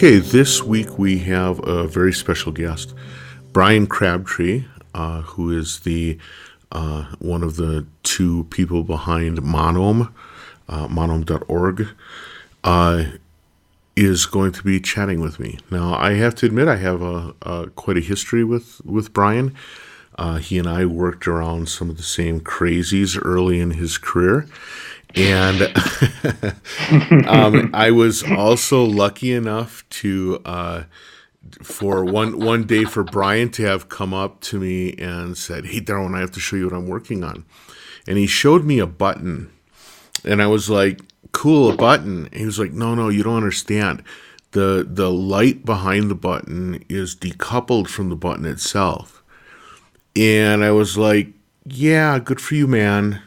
Okay, this week we have a very special guest, Brian Crabtree, who is the one of the two people behind Monome, monome.org, is going to be chatting with me. Now, I have to admit I have quite a history with Brian. He and I worked around some of the same crazies early in his career. And I was also lucky enough to, for one day for Brian to have come up to me and said, "Hey, Darwin, I have to show you what I'm working on." And he showed me a button. And I was like, "Cool, a button." And he was like, No, you don't understand. The light behind the button is decoupled from the button itself. And I was like, "Yeah, good for you, man."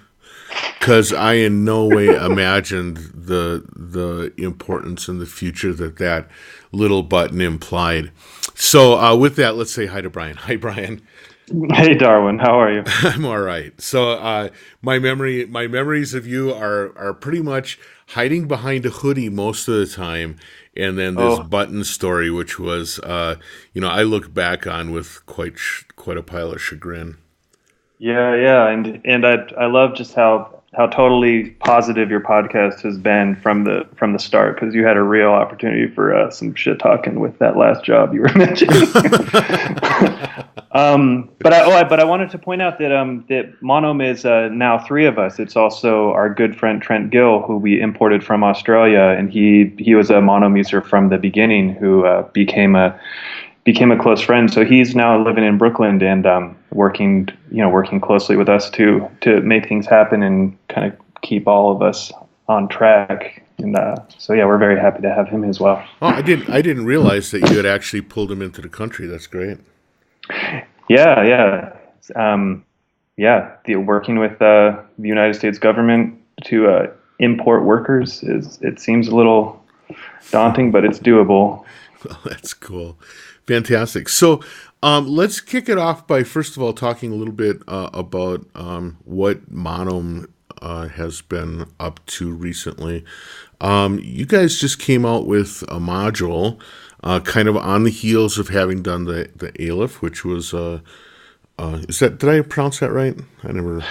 Because I in no way imagined the importance in the future that little button implied. So with that, let's say hi to Brian. Hi, Brian. Hey, Darwin. How are you? I'm all right. So my memories of you are pretty much hiding behind a hoodie most of the time, and then this button story, which was I look back on with quite a pile of chagrin. Yeah, and I love just how totally positive your podcast has been from the start, because you had a real opportunity for some shit talking with that last job you were mentioning. But I wanted to point out that that Monome is now three of us. It's also our good friend Trent Gill, who we imported from Australia, and he was a Monome user from the beginning, who became a close friend. So he's now living in Brooklyn and working closely with us to make things happen and kind of keep all of us on track. And so yeah, we're very happy to have him as well. Oh, I didn't realize that you had actually pulled him into the country. That's great. Yeah. Working with the United States government to import workers it seems a little daunting, but it's doable. Well, that's cool. Fantastic. So let's kick it off by, first of all, talking a little bit about what Monome has been up to recently. You guys just came out with a module kind of on the heels of having done the Aleph, which was, did I pronounce that right? I never...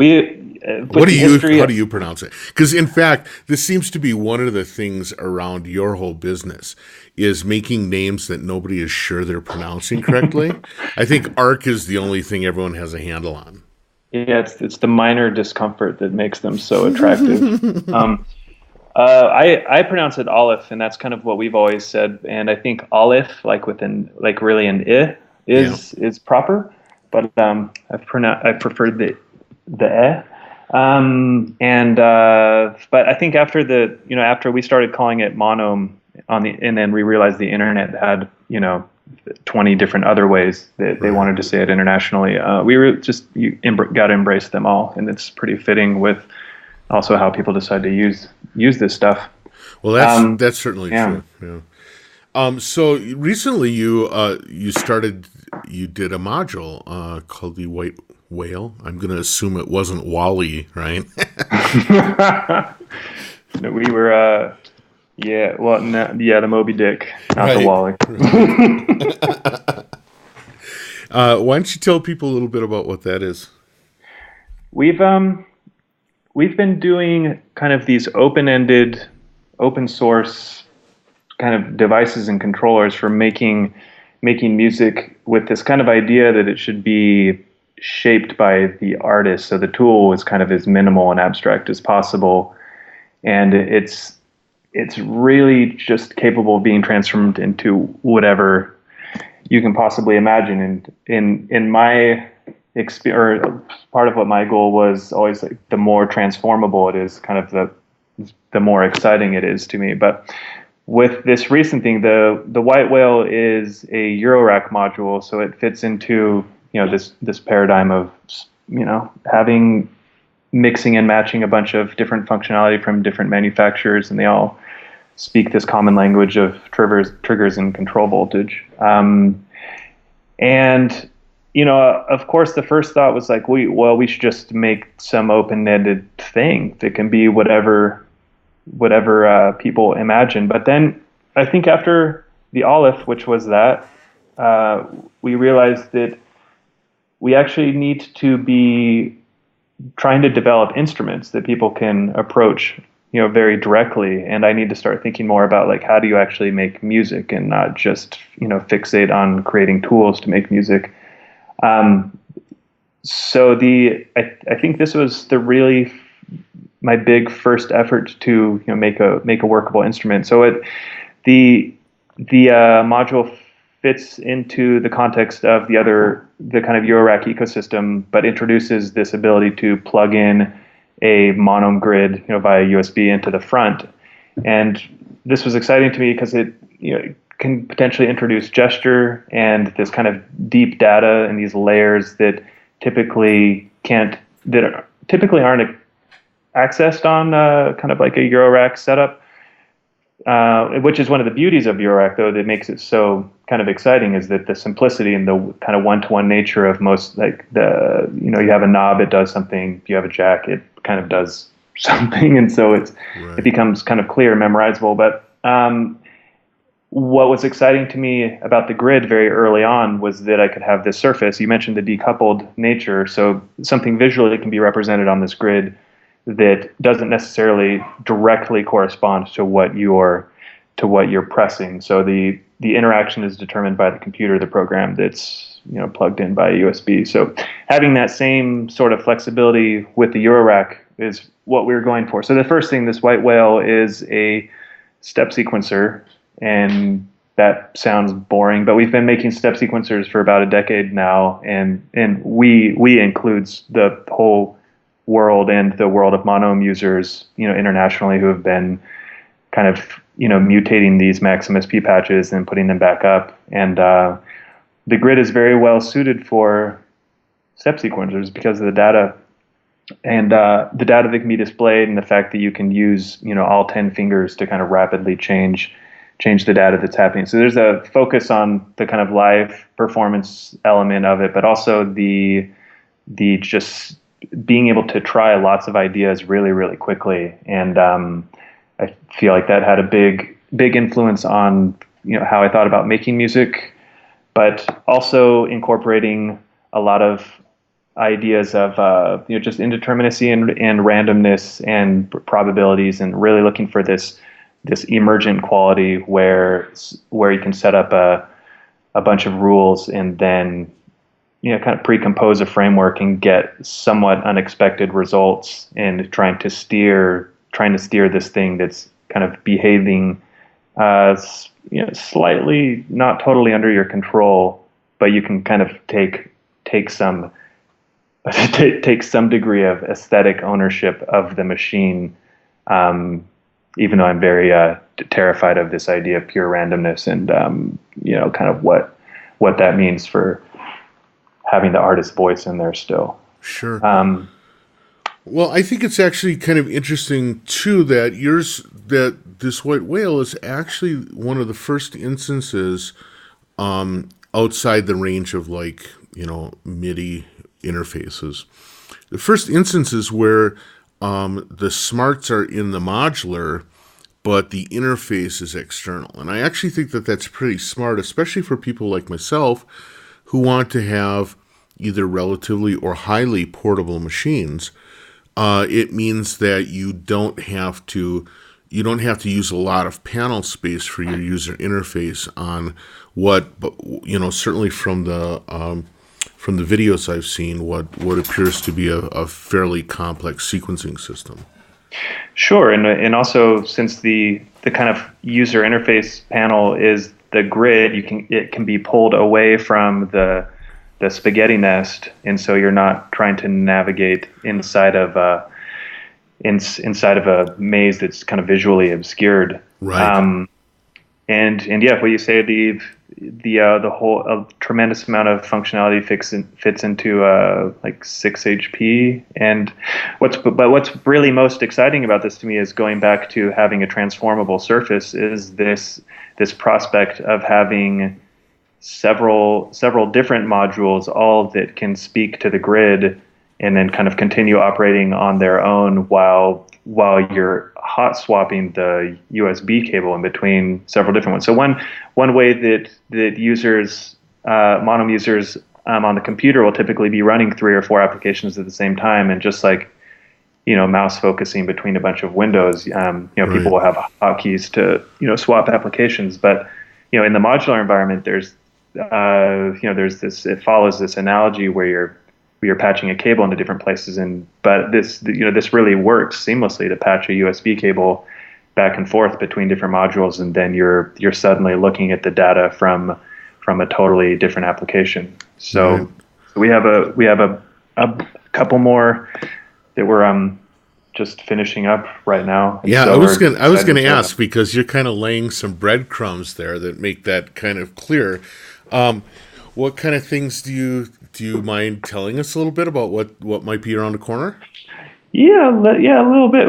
How do you pronounce it? Because in fact, this seems to be one of the things around your whole business is making names that nobody is sure they're pronouncing correctly. I think ARC is the only thing everyone has a handle on. Yeah, it's the minor discomfort that makes them so attractive. I pronounce it Aleph, and that's kind of what we've always said. And I think Aleph, like really an I, is proper. But I preferred the E. But I think after we started calling it Monome and then we realized the internet had 20 different other ways that they wanted to say it internationally. We were got to embrace them all, and it's pretty fitting with also how people decide to use this stuff. Well, that's certainly true. Yeah. So recently you did a module called the White Whale. I'm going to assume it wasn't Wall-E, right? No, we were, the Moby Dick, not the Wall-E. Right. Why don't you tell people a little bit about what that is? We've been doing kind of these open-ended, open source kind of devices and controllers for making music, with this kind of idea that it should be shaped by the artist. So the tool is kind of as minimal and abstract as possible, and it's really just capable of being transformed into whatever you can possibly imagine. And in my experience, part of what my goal was always, like, the more transformable it is, kind of the more exciting it is to me. But with this recent thing, the White Whale is a Eurorack module, so it fits into this paradigm of having mixing and matching a bunch of different functionality from different manufacturers, and they all speak this common language of triggers and control voltage. Of course, the first thought was like, we should just make some open-ended thing that can be whatever people imagine. But then I think after the Aleph, which was that, we realized that we actually need to be trying to develop instruments that people can approach, very directly. And I need to start thinking more about like, how do you actually make music and not just, fixate on creating tools to make music. So I think this was my big first effort to make a workable instrument. So the module fits into the context of the kind of Eurorack ecosystem, but introduces this ability to plug in a Monome grid, via USB into the front. And this was exciting to me because it can potentially introduce gesture and this kind of deep data and these layers that typically aren't accessed on kind of like a Eurorack setup. Which is one of the beauties of Eurorack, though, that makes it so kind of exciting, is that the simplicity and the kind of one-to-one nature of most, like you have a knob, it does something. If you have a jack, it kind of does something, and so it becomes kind of clear, memorizable. But what was exciting to me about the grid very early on was that I could have this surface. You mentioned the decoupled nature, so something visually can be represented on this grid that doesn't necessarily directly correspond to what you're pressing. So the interaction is determined by the computer, the program that's plugged in by USB. So having that same sort of flexibility with the Eurorack is what we're going for. So the first thing, this white whale is a step sequencer, and that sounds boring, but we've been making step sequencers for about a decade now, and we includes the whole world and the world of Monome users, internationally, who have been kind of, mutating these Maximus P patches and putting them back up. And the grid is very well suited for step sequencers because of the data and the data that can be displayed, and the fact that you can use, all 10 fingers to kind of rapidly change the data that's happening. So there's a focus on the kind of live performance element of it, but also the just being able to try lots of ideas really, really quickly. And I feel like that had a big influence on, how I thought about making music, but also incorporating a lot of ideas of, just indeterminacy and randomness and probabilities, and really looking for this emergent quality where you can set up a bunch of rules and then kind of pre-compose a framework and get somewhat unexpected results, and trying to steer this thing that's kind of behaving slightly not totally under your control, but you can kind of take some degree of aesthetic ownership of the machine, even though I'm very terrified of this idea of pure randomness and kind of what that means for having the artist's voice in there still. Sure. Well, I think it's actually kind of interesting too that this white whale is actually one of the first instances outside the range of MIDI interfaces. The first instances where the smarts are in the modular, but the interface is external. And I actually think that that's pretty smart, especially for people like myself who want to have either relatively or highly portable machines. It means that you don't have to use a lot of panel space for your user interface on certainly from the videos I've seen, what appears to be a fairly complex sequencing system. Sure, and also since the kind of user interface panel is the grid, it can be pulled away from the spaghetti nest, and so you're not trying to navigate inside of a maze that's kind of visually obscured. Right. And yeah, what you say, the whole tremendous amount of functionality fits into 6 HP. And what's really most exciting about this to me is going back to having a transformable surface, is this prospect of having several different modules, all that can speak to the grid and then kind of continue operating on their own while while you're hot swapping the USB cable in between several different ones. So one way that users, Monome users on the computer will typically be running 3 or 4 applications at the same time, and just like mouse focusing between a bunch of windows. Right. People will have hotkeys to swap applications, but in the modular environment, there's it follows this analogy where you're patching a cable into different places, but this really works seamlessly to patch a USB cable back and forth between different modules, and then you're suddenly looking at the data from a totally different application. So we have a couple more that we're just finishing up right now. Yeah, so I was gonna ask, because you're kind of laying some breadcrumbs there that make that kind of clear. What kind of things do you mind telling us a little bit about what might be around the corner? Yeah, a little bit.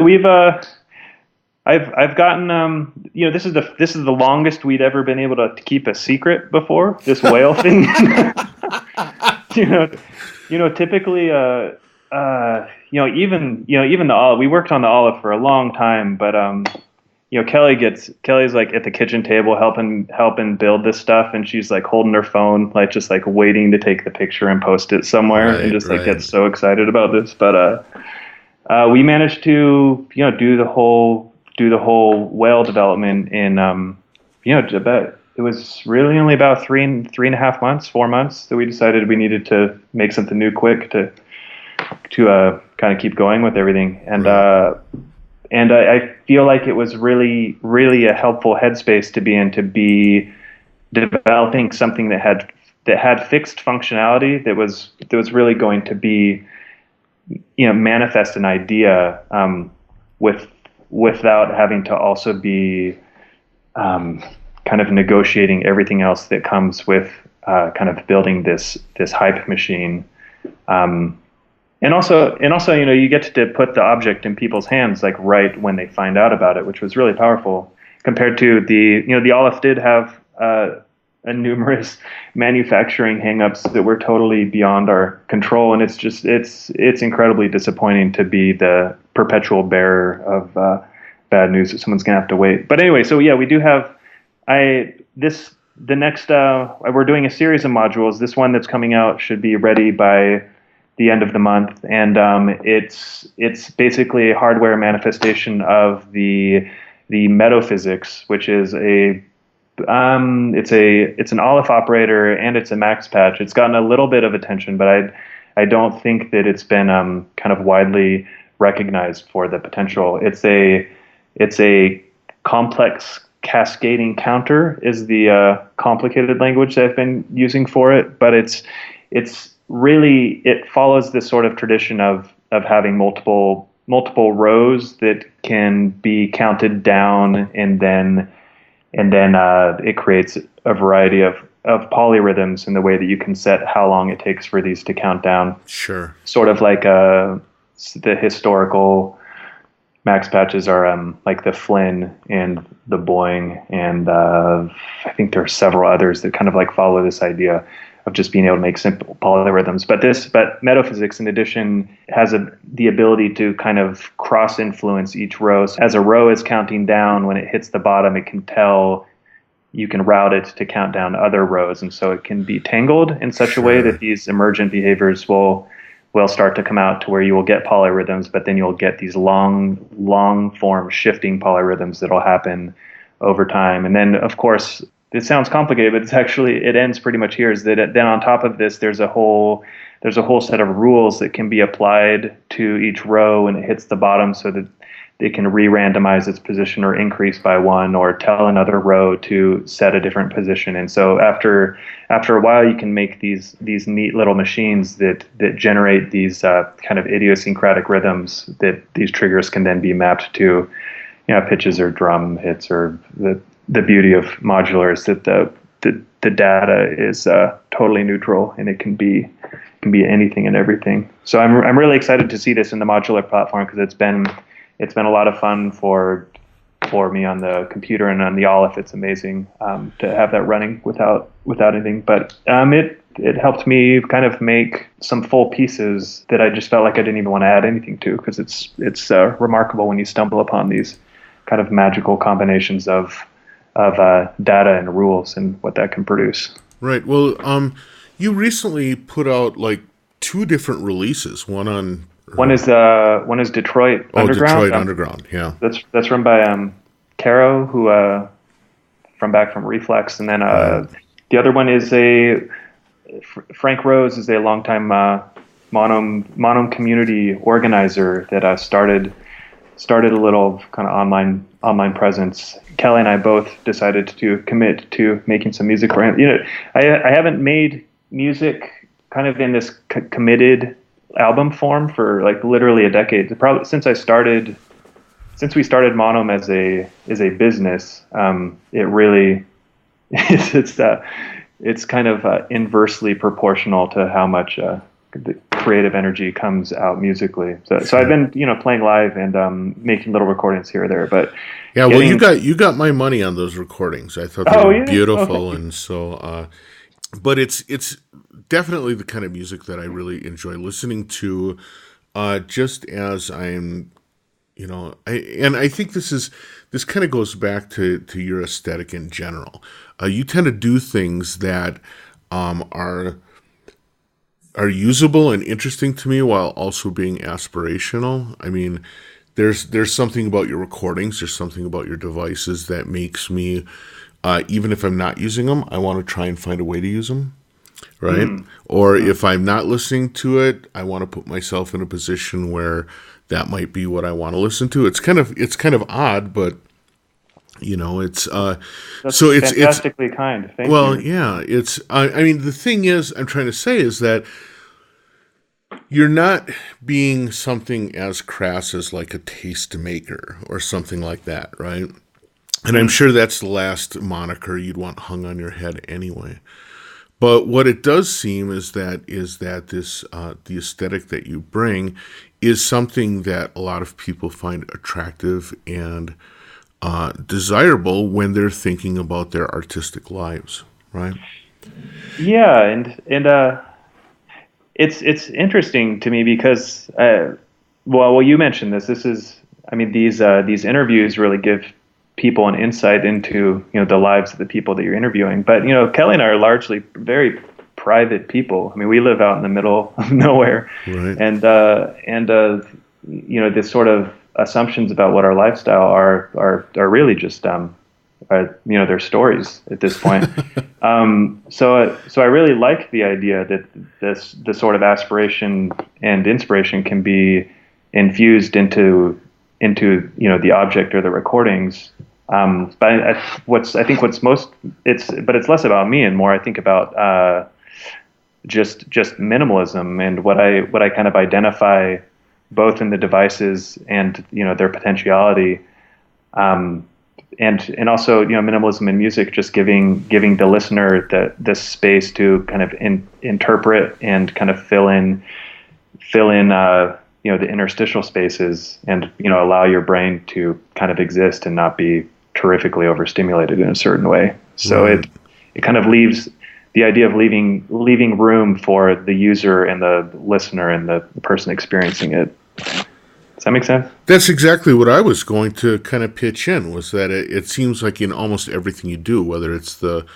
I've gotten this is the longest we'd ever been able to keep a secret before, this whale thing. Typically even the olive, we worked on the olive for a long time, but Kelly's like at the kitchen table helping build this stuff, and she's like holding her phone, like just like waiting to take the picture and post it somewhere, and just like gets so excited about this. But we managed to do the whole whale development in about, it was really only about 3.5 months, 4 months, that we decided we needed to make something new quick to kind of keep going with everything. And I feel like it was really, really a helpful headspace to be in, to be developing something that had fixed functionality, that was really going to be manifest an idea without having to also be kind of negotiating everything else that comes with kind of building this hype machine. And also, you get to put the object in people's hands like right when they find out about it, which was really powerful compared to the Olive did have a numerous manufacturing hangups that were totally beyond our control, and it's incredibly disappointing to be the perpetual bearer of bad news that someone's gonna have to wait. But anyway, so yeah, we do have the next we're doing a series of modules. This one that's coming out should be ready by the end of the month, and it's basically a hardware manifestation of the metaphysics, which is it's an Olive operator, and it's a max patch. It's gotten a little bit of attention, but I don't think that it's been kind of widely recognized for the potential. It's a complex cascading counter is the complicated language that I've been using for it, but it's really, it follows this sort of tradition of having multiple rows that can be counted down, and then it creates a variety of polyrhythms in the way that you can set how long it takes for these to count down. Sure. Sort of like the historical max patches are like the Flynn and the Boeing, and I think there are several others that kind of like follow this idea of just being able to make simple polyrhythms. But metaphysics, in addition, has the ability to kind of cross-influence each row. So as a row is counting down, when it hits the bottom, it can tell, you can route it to count down other rows, and so it can be tangled in such a way that these emergent behaviors will start to come out to where you will get polyrhythms, but then you'll get these long form shifting polyrhythms that'll happen over time. And then, of course, it sounds complicated, but it ends pretty much here, is that then on top of this, there's a whole set of rules that can be applied to each row when it hits the bottom, so that it can re-randomize its position or increase by 1, or tell another row to set a different position. And so after a while, you can make these neat little machines that generate these kind of idiosyncratic rhythms that these triggers can then be mapped to, pitches or drum hits. Or the beauty of modular is that the data is totally neutral, and it can be anything and everything. So I'm really excited to see this in the modular platform, because it's been a lot of fun for me on the computer, and on the Olive, it's amazing to have that running without anything. But it helped me kind of make some full pieces that I just felt like I didn't even want to add anything to, because it's remarkable when you stumble upon these kind of magical combinations of data and rules and what that can produce. Right. Well, you recently put out like 2 different releases. One is Detroit oh, Underground. Detroit Underground. Yeah. That's run by Caro, who from Reflex, and then the other one is Frank Rose is a longtime Monome community organizer that started a little kind of online presence. Kelly and I both decided to commit to making some music for him. I haven't made music kind of in this committed album form for like literally a decade. Probably since we started Monome as a business. It really it's kind of inversely proportional to how much the creative energy comes out musically. So I've been playing live and making little recordings here or there. But yeah, well, you got my money on those recordings. I thought they were beautiful, and so. But it's definitely the kind of music that I really enjoy listening to. Just as I'm, I think this kind of goes back to your aesthetic in general. You tend to do things that are usable and interesting to me while also being aspirational. I mean, there's something about your recordings, there's something about your devices that makes me, even if I'm not using them, I want to try and find a way to use them, right? Or if I'm not listening to it, I want to put myself in a position where that might be what I want to listen to. It's kind of odd, but it's that's so it's fantastically kind. Thank you. Yeah, it's I mean, the thing is, I'm trying to say is that you're not being something as crass as like a taste maker or something like that, right? And I'm sure that's the last moniker you'd want hung on your head anyway. But what it does seem is that this the aesthetic that you bring is something that a lot of people find attractive and desirable when they're thinking about their artistic lives, right? Yeah, and it's interesting to me because well, you mentioned this. This is, I mean, these interviews really give people an insight into the lives of the people that you're interviewing. But Kelly and I are largely very private people. I mean, we live out in the middle of nowhere, right? And this sort of assumptions about what our lifestyle are really just they're stories at this point. So I really like the idea that this sort of aspiration and inspiration can be infused into the object or the recordings. But I think what's most it's less about me and more I think about just minimalism and what I kind of identify both in the devices and their potentiality, and also minimalism in music, just giving the listener this space to kind of interpret and kind of fill in the interstitial spaces and allow your brain to kind of exist and not be terrifically overstimulated in a certain way. So it kind of leaves the idea of leaving room for the user and the listener and the person experiencing it. Does that make sense? That's exactly what I was going to kind of pitch in, was that it seems like in almost everything you do, whether it's the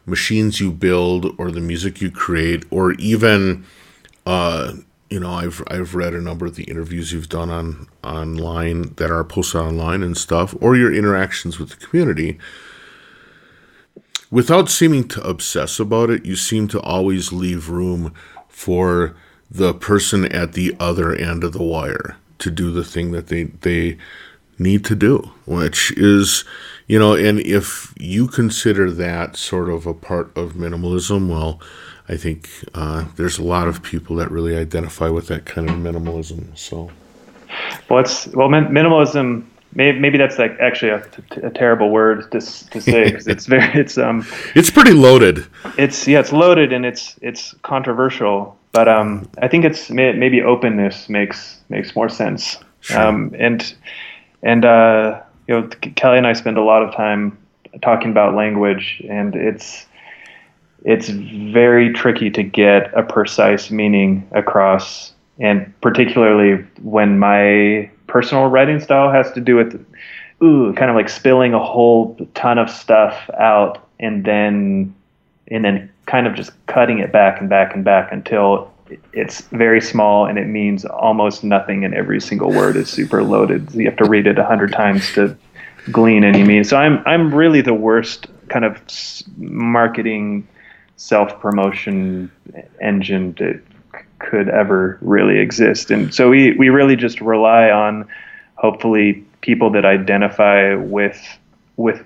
machines you build or the music you create, or even, I've read a number of the interviews you've done online that are posted online and stuff, or your interactions with the community. Without seeming to obsess about it, you seem to always leave room for the person at the other end of the wire to do the thing that they need to do, which is, and if you consider that sort of a part of minimalism, well, I think there's a lot of people that really identify with that kind of minimalism. So, minimalism. Maybe that's like actually a terrible word to say, because it's pretty loaded. It's loaded and it's controversial. But I think it's maybe openness makes more sense. Sure. Kelly and I spend a lot of time talking about language, and it's very tricky to get a precise meaning across, and particularly when my personal writing style has to do with kind of like spilling a whole ton of stuff out and then kind of just cutting it back and back and back until it's very small and it means almost nothing, and every single word is super loaded. So you have to read it 100 times to glean any meaning. So I'm really the worst kind of marketing self-promotion engine that could ever really exist. And so we really just rely on, hopefully, people that identify with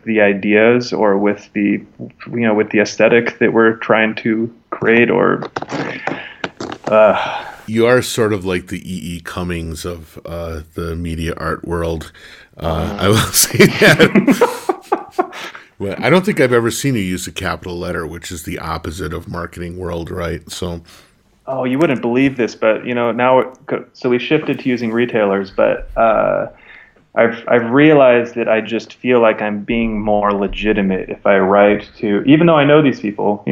the ideas or with the with the aesthetic that we're trying to create. Or you are sort of like the E.E. Cummings of the media art world. I will say that. Well, I don't think I've ever seen you use a capital letter, which is the opposite of marketing world, right? So, oh, you wouldn't believe this, but so we shifted to using retailers, but I've realized that I just feel like I'm being more legitimate if I write to, even though I know these people,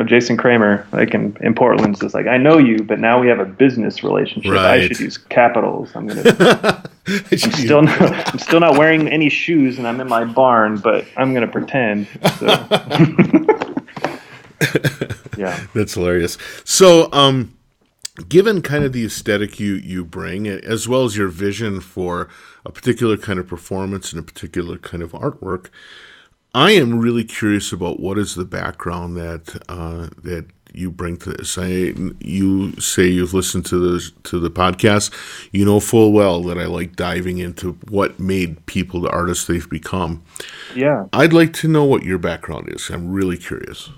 Jason Kramer, like in Portland's just like, I know you, but now we have a business relationship. Right. I should use capitals. I'm still not wearing any shoes, and I'm in my barn, but I'm gonna pretend. So. Yeah, that's hilarious. So, given kind of the aesthetic you bring, as well as your vision for a particular kind of performance and a particular kind of artwork, I am really curious about what is the background that you bring to this. You say you've listened to the podcast. You know full well that I like diving into what made people the artists they've become. Yeah, I'd like to know what your background is. I'm really curious.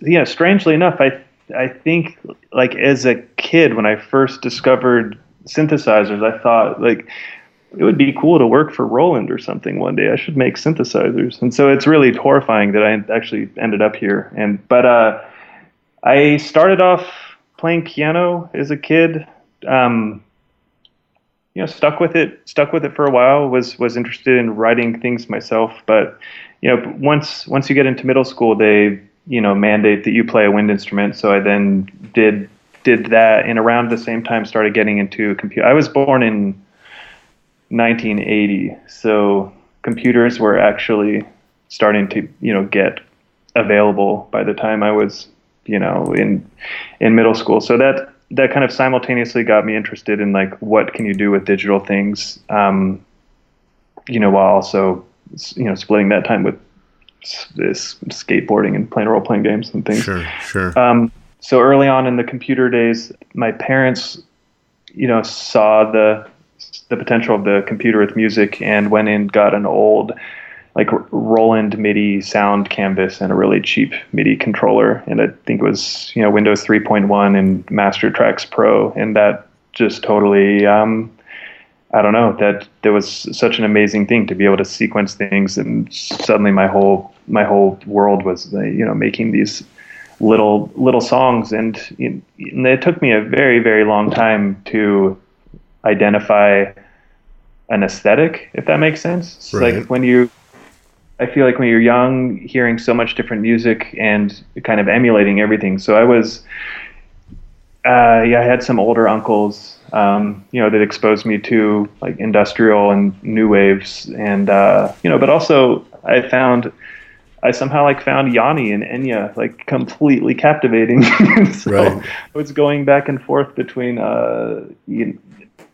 Yeah, strangely enough, I think, like, as a kid, when I first discovered synthesizers, I thought, like, it would be cool to work for Roland or something one day. I should make synthesizers. And so it's really horrifying that I actually ended up here. But I started off playing piano as a kid. Stuck with it for a while. Was interested in writing things myself. But once you get into middle school, they mandate that you play a wind instrument. So I then did that, and around the same time started getting into computer. I was born in 1980, so computers were actually starting to get available by the time I was in middle school. So that kind of simultaneously got me interested in, like, what can you do with digital things, while also splitting that time with this skateboarding and playing role-playing games and things. Sure. So early on in the computer days, my parents, saw the potential of the computer with music and went and got an old, like, Roland MIDI sound canvas and a really cheap MIDI controller. And I think it was, Windows 3.1 and Master Tracks Pro. And that just totally, I don't know, that was such an amazing thing to be able to sequence things. And suddenly my whole world was, making these little songs. And it took me a very, very long time to identify an aesthetic, if that makes sense. It's right. Like I feel like when you're young, hearing so much different music and kind of emulating everything. So I had some older uncles, that exposed me to, like, industrial and new waves, and but also I somehow found Yanni and Enya, like, completely captivating. So right. I was going back and forth between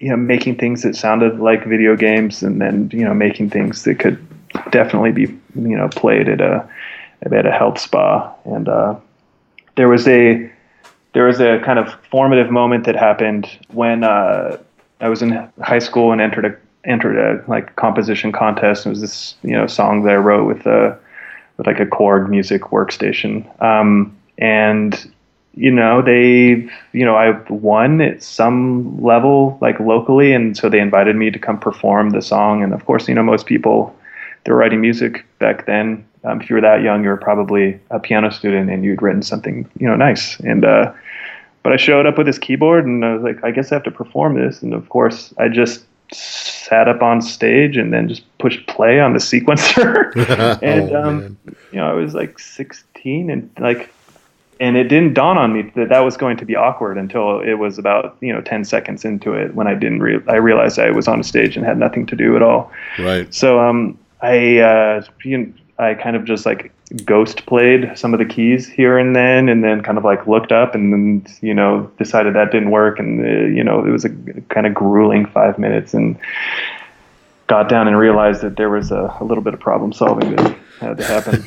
making things that sounded like video games, and then making things that could definitely be played at a health spa. And there was a kind of formative moment that happened when I was in high school and entered a like composition contest. It was this song that I wrote with like a Korg music workstation, and I won at some level, like, locally, and so they invited me to come perform the song. And of course, most people, they were writing music back then. If you were that young, you were probably a piano student and you'd written something, nice. And but I showed up with this keyboard and I was like, I guess I have to perform this. And of course, I just sat up on stage and then just pushed play on the sequencer. And Man. I was like 16, and it didn't dawn on me that was going to be awkward until it was about 10 seconds into it, when I realized I was on a stage and had nothing to do at all. Right. So I kind of just like ghost played some of the keys here and then kind of like looked up and then decided that didn't work, and it was a kind of grueling 5 minutes, and got down and realized that there was a little bit of problem solving that had to happen.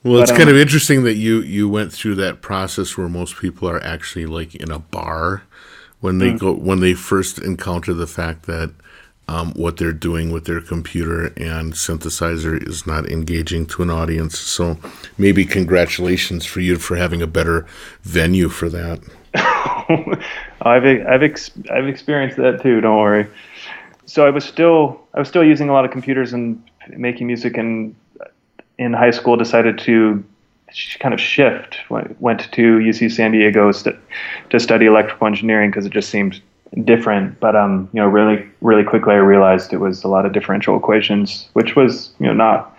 Well, it's kind of interesting that you went through that process where most people are actually like in a bar when they first encounter the fact that what they're doing with their computer and synthesizer is not engaging to an audience. So maybe congratulations for you for having a better venue for that. I've experienced that too. Don't worry. So I was still using a lot of computers and making music, and in high school decided to kind of shift. Went to UC San Diego to study electrical engineering because it just seemed different. But really, really quickly I realized it was a lot of differential equations, which was not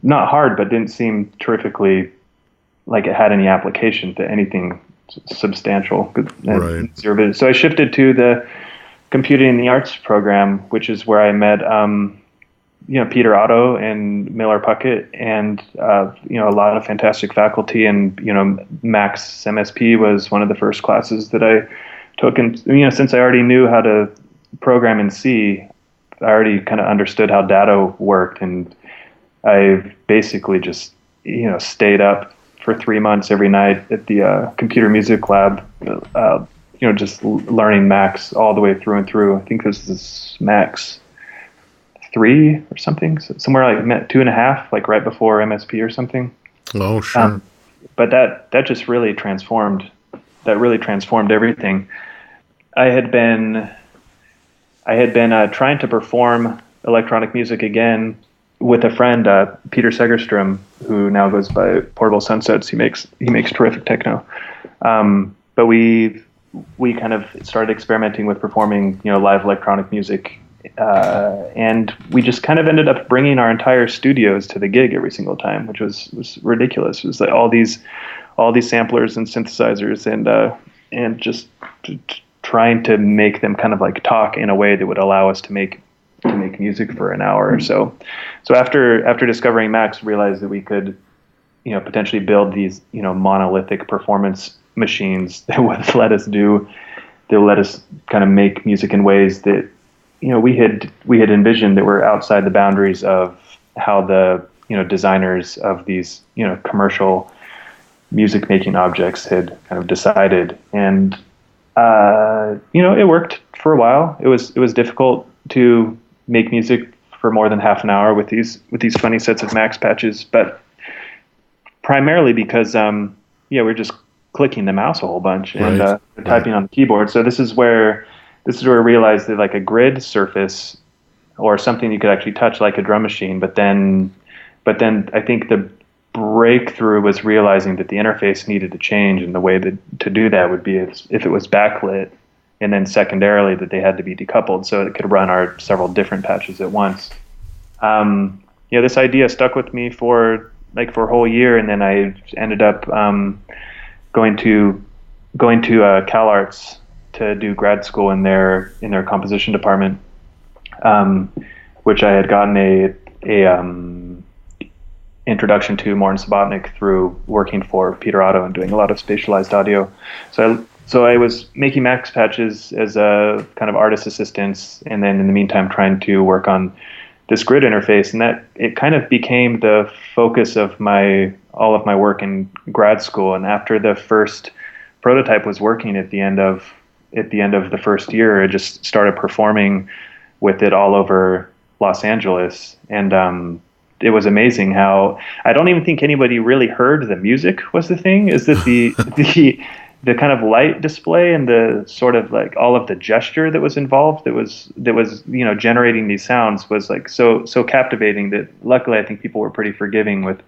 hard, but didn't seem terrifically like it had any application to anything substantial. Right. So I shifted to the computing and the arts program, which is where I met Peter Otto and Miller Puckett, and a lot of fantastic faculty. And Max MSP was one of the first classes that I took. And since I already knew how to program in C, I already kind of understood how data worked, and I basically just stayed up for 3 months every night at the computer music lab, just learning Max all the way through and through. I think this is Max 3 or something, somewhere like 2.5, like right before MSP or something. Oh, sure. But that just really transformed. That really transformed everything. I had been trying to perform electronic music again with a friend, Peter Segerstrom, who now goes by Portable Sunsets. He makes terrific techno. But we kind of started experimenting with performing live electronic music. And we just kind of ended up bringing our entire studios to the gig every single time, which was ridiculous. It was like all these samplers and synthesizers, and just trying to make them kind of like talk in a way that would allow us to make music for an hour or so. So after discovering Max, realized that we could potentially build these monolithic performance machines that would let us kind of make music in ways that we had envisioned that were outside the boundaries of how the designers of these commercial music making objects had kind of decided. And it worked for a while. It was difficult to make music for more than half an hour with these funny sets of Max patches, but primarily because we're just clicking the mouse a whole bunch and typing on the keyboard. So this is where I realized that like a grid surface or something you could actually touch like a drum machine, but then I think the breakthrough was realizing that the interface needed to change, and the way to do that would be if it was backlit, and then secondarily that they had to be decoupled so it could run our several different patches at once. This idea stuck with me for a whole year, and then I ended up going to CalArts to do grad school in their composition department, which I had gotten a introduction to Morton Subotnick through working for Peter Otto and doing a lot of spatialized audio. So I was making Max patches as a kind of artist assistance, and then in the meantime trying to work on this grid interface, and that it kind of became the focus of all of my work in grad school. And after the first prototype was working at the end of the first year, I just started performing with it all over Los Angeles, and it was amazing how I don't even think anybody really heard the music was the thing. Is that the kind of light display and the sort of like all of the gesture that was involved that was generating these sounds was like so captivating that luckily I think people were pretty forgiving with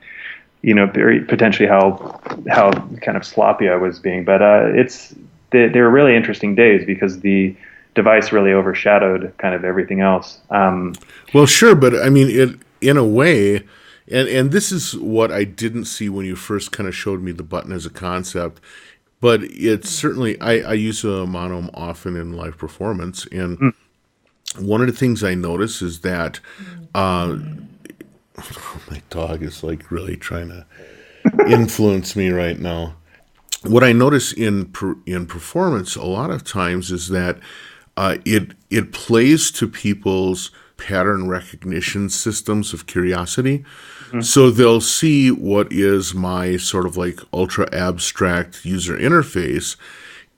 very potentially how kind of sloppy I was being. But they were really interesting days because the device really overshadowed kind of everything else. Well, sure, but I mean, it in a way, and this is what I didn't see when you first kind of showed me the button as a concept. But it's certainly, I use a Monome often in live performance, and one of the things I notice is that my dog is like really trying to influence me right now. What I notice in performance a lot of times is that it plays to people's pattern recognition systems of curiosity. So they'll see what is my sort of like ultra abstract user interface,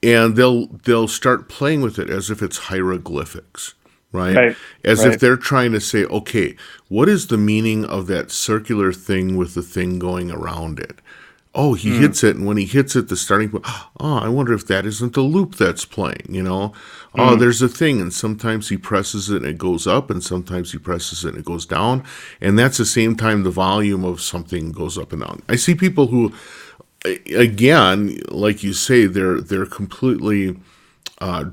and they'll start playing with it as if it's hieroglyphics, right? As if they're trying to say, okay, what is the meaning of that circular thing with the thing going around it? Oh, he hits it, and when he hits it, the starting point, oh, I wonder if that isn't the loop that's playing, you know? Oh, there's a thing, and sometimes he presses it and it goes up, and sometimes he presses it and it goes down, and that's the same time the volume of something goes up and down. I see people who, again, like you say, they're completely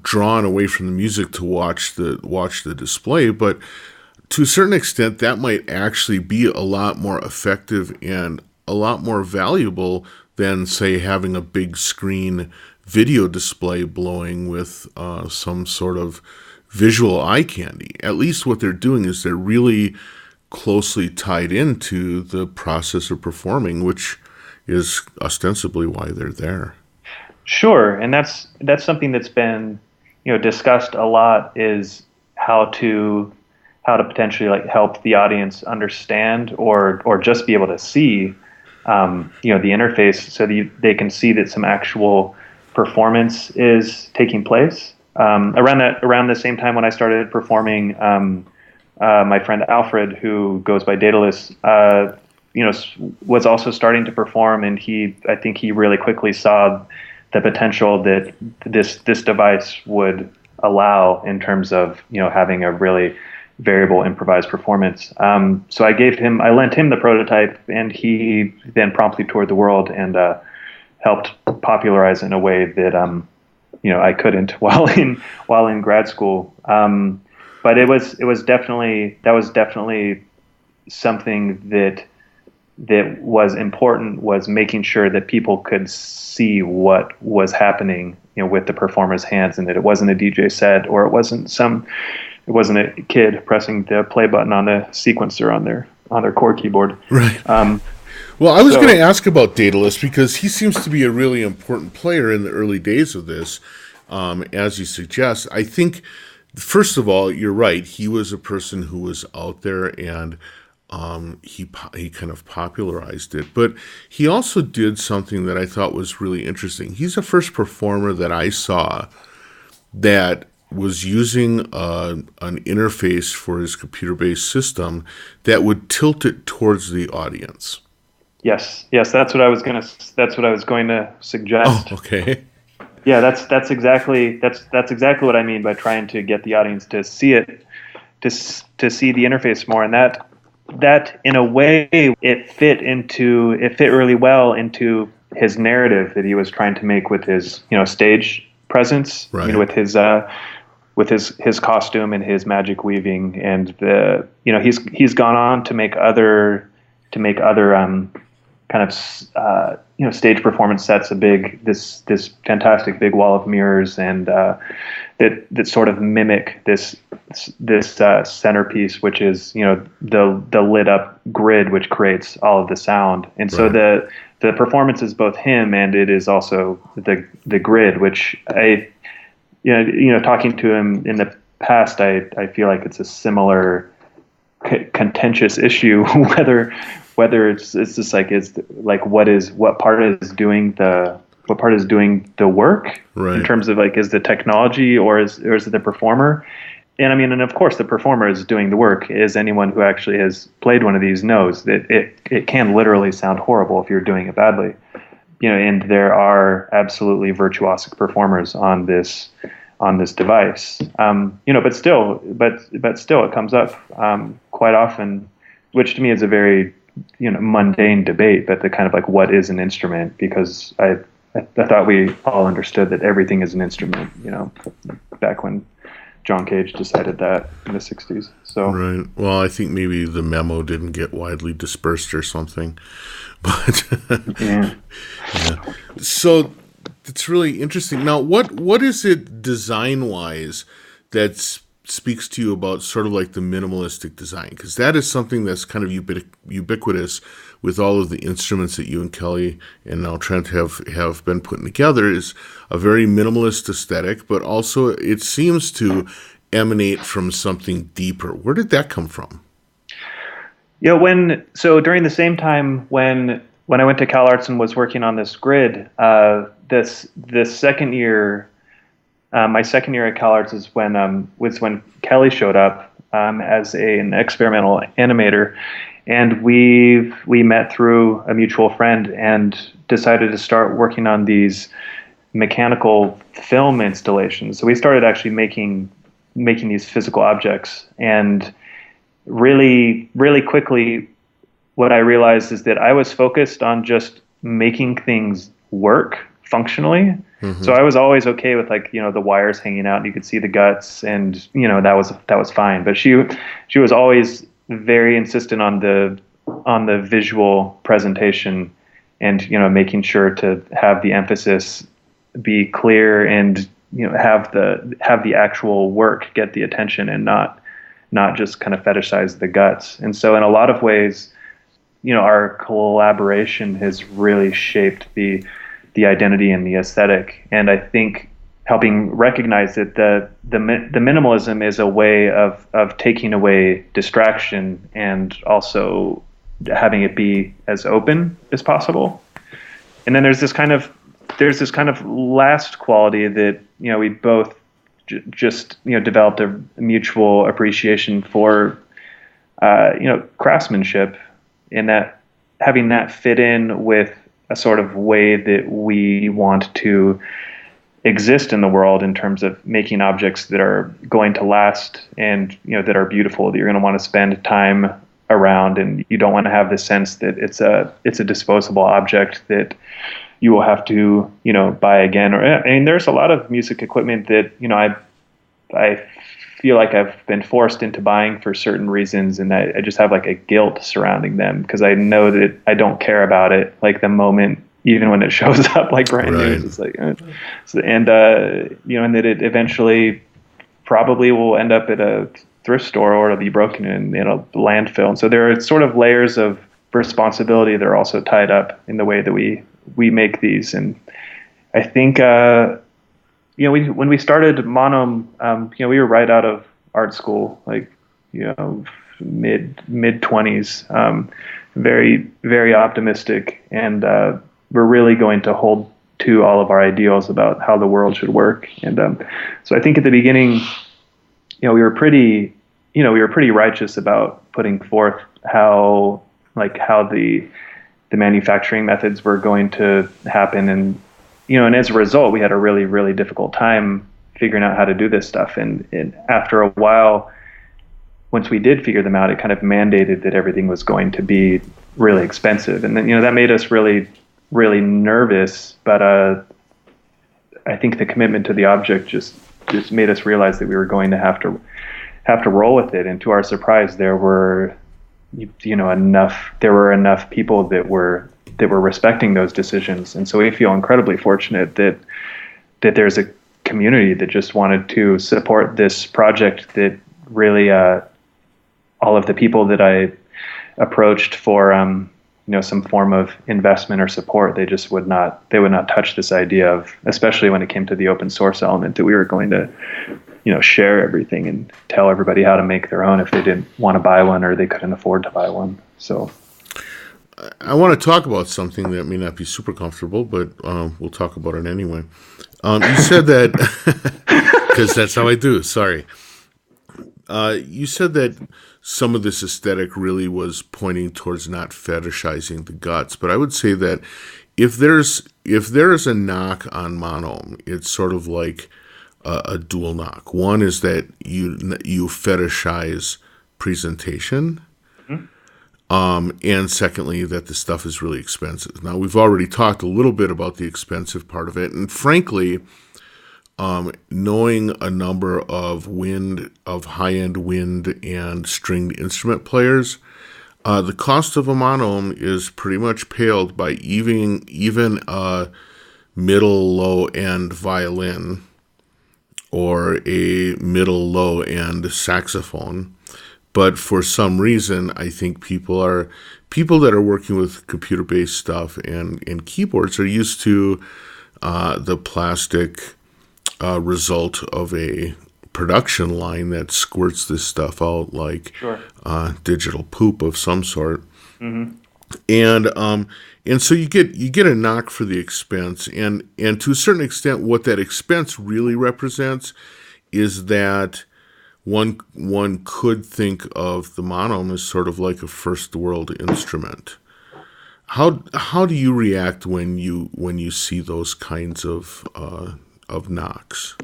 drawn away from the music to watch the display, but to a certain extent, that might actually be a lot more effective and a lot more valuable than, say, having a big screen video display blowing with some sort of visual eye candy. At least what they're doing is they're really closely tied into the process of performing, which is ostensibly why they're there. Sure, and that's something that's been discussed a lot, is how to potentially like help the audience understand or just be able to see the interface, so that they can see that some actual performance is taking place. Around the same time when I started performing, my friend Alfred, who goes by Daedalus, was also starting to perform, and I think he really quickly saw the potential that this device would allow in terms of having a really variable improvised performance. So I lent him the prototype, and he then promptly toured the world and helped popularize it in a way that I couldn't while in grad school. But that was definitely something that was important, was making sure that people could see what was happening with the performer's hands, and that it wasn't a DJ set, or it wasn't a kid pressing the play button on a sequencer on their core keyboard. Right. Well, I was going to ask about Daedalus, because he seems to be a really important player in the early days of this, as you suggest. I think, first of all, you're right. He was a person who was out there, and he kind of popularized it. But he also did something that I thought was really interesting. He's the first performer that I saw that was using an interface for his computer-based system that would tilt it towards the audience. Yes, that's what I was going to suggest. Oh, okay. Yeah, that's exactly what I mean by trying to get the audience to see it, to see the interface more, and that in a way it fit really well into his narrative that he was trying to make with his stage presence, right. with his costume and his magic weaving, and he's gone on to make other kind of stage performance sets, this fantastic big wall of mirrors, and that sort of mimic this centerpiece, which is the lit up grid which creates all of the sound. And so right. the performance is both him, and it is also the grid, which talking to him in the past, I feel like it's a similar contentious issue whether it's just like, it's like what part is doing the work, right. in terms of like, is the technology or is it the performer? And I mean, and of course the performer is doing the work. Is anyone who actually has played one of these knows that it can literally sound horrible if you're doing it badly. And there are absolutely virtuosic performers on this device. But still it comes up quite often, which to me is a very mundane debate, but the kind of like, what is an instrument? Because I thought we all understood that everything is an instrument, back when John Cage decided that in the 60s. So Right. Well, I think maybe the memo didn't get widely dispersed or something. But yeah. yeah. So it's really interesting. Now, what is it design wise that speaks to you about sort of like the minimalistic design? Because that is something that's kind of ubiquitous with all of the instruments that you and Kelly and now Trent have been putting together. Is a very minimalist aesthetic, but also it seems to emanate from something deeper. Where did that come from? Yeah, during the same time when I went to Cal Arts and was working on this grid, this second year, my second year at Cal Arts was when Kelly showed up as an experimental animator, and we met through a mutual friend and decided to start working on these mechanical film installations. So we started actually making these physical objects, and really quickly, what I realized is that I was focused on just making things work functionally. Mm-hmm. So I was always okay with the wires hanging out and you could see the guts, and that was fine. But she was always very insistent on the visual presentation, and making sure to have the emphasis be clear, and have the actual work get the attention, and not just kind of fetishize the guts. And so in a lot of ways, our collaboration has really shaped the identity and the aesthetic. And I think helping recognize that the minimalism is a way of taking away distraction and also having it be as open as possible. And then there's this kind of last quality that we both just developed a mutual appreciation for craftsmanship, in that having that fit in with a sort of way that we want to exist in the world, in terms of making objects that are going to last, and that are beautiful, that you're going to want to spend time around, and you don't want to have the sense that it's a disposable object that you will have to buy again. Or there's a lot of music equipment that I feel like I've been forced into buying for certain reasons, and I just have like a guilt surrounding them, because I know that I don't care about it like the moment, even when it shows up like brand new. It's like, and that it eventually probably will end up at a thrift store, or it'll be broken in a landfill. And so there are sort of layers of responsibility that are also tied up in the way that we make these. And I think when we started Monome, we were right out of art school, mid 20s, very, very optimistic, and we're really going to hold to all of our ideals about how the world should work. And so I think at the beginning, we were pretty righteous about putting forth how the manufacturing methods were going to happen, and as a result, we had a really, really difficult time figuring out how to do this stuff. And after a while, once we did figure them out, it kind of mandated that everything was going to be really expensive. And then, that made us really, really nervous. But I think the commitment to the object just made us realize that we were going to have to roll with it. And to our surprise, there were enough people that were respecting those decisions. And so we feel incredibly fortunate that there's a community that just wanted to support this project, that really all of the people that I approached for some form of investment or support, they would not touch this idea of, especially when it came to the open source element, that we were going to share everything and tell everybody how to make their own if they didn't want to buy one or they couldn't afford to buy one. So I want to talk about something that may not be super comfortable, but we'll talk about it anyway. You said that, because that's how I do, sorry. You said that some of this aesthetic really was pointing towards not fetishizing the guts, but I would say that if there's a knock on Monome, it's sort of like a dual knock. One is that you fetishize presentation, and secondly, that the stuff is really expensive. Now, we've already talked a little bit about the expensive part of it, and frankly, knowing a number of high-end wind and stringed instrument players, the cost of a monome is pretty much paled by even a middle low end violin or a middle low end saxophone. But for some reason, I think people that are working with computer-based stuff and keyboards are used to the plastic result of a production line that squirts this stuff out like Sure. Digital poop of some sort. Mm-hmm. And so you get a knock for the expense, and to a certain extent, what that expense really represents is that one could think of the monome as sort of like a first world instrument. How do you react when you see those kinds of knocks?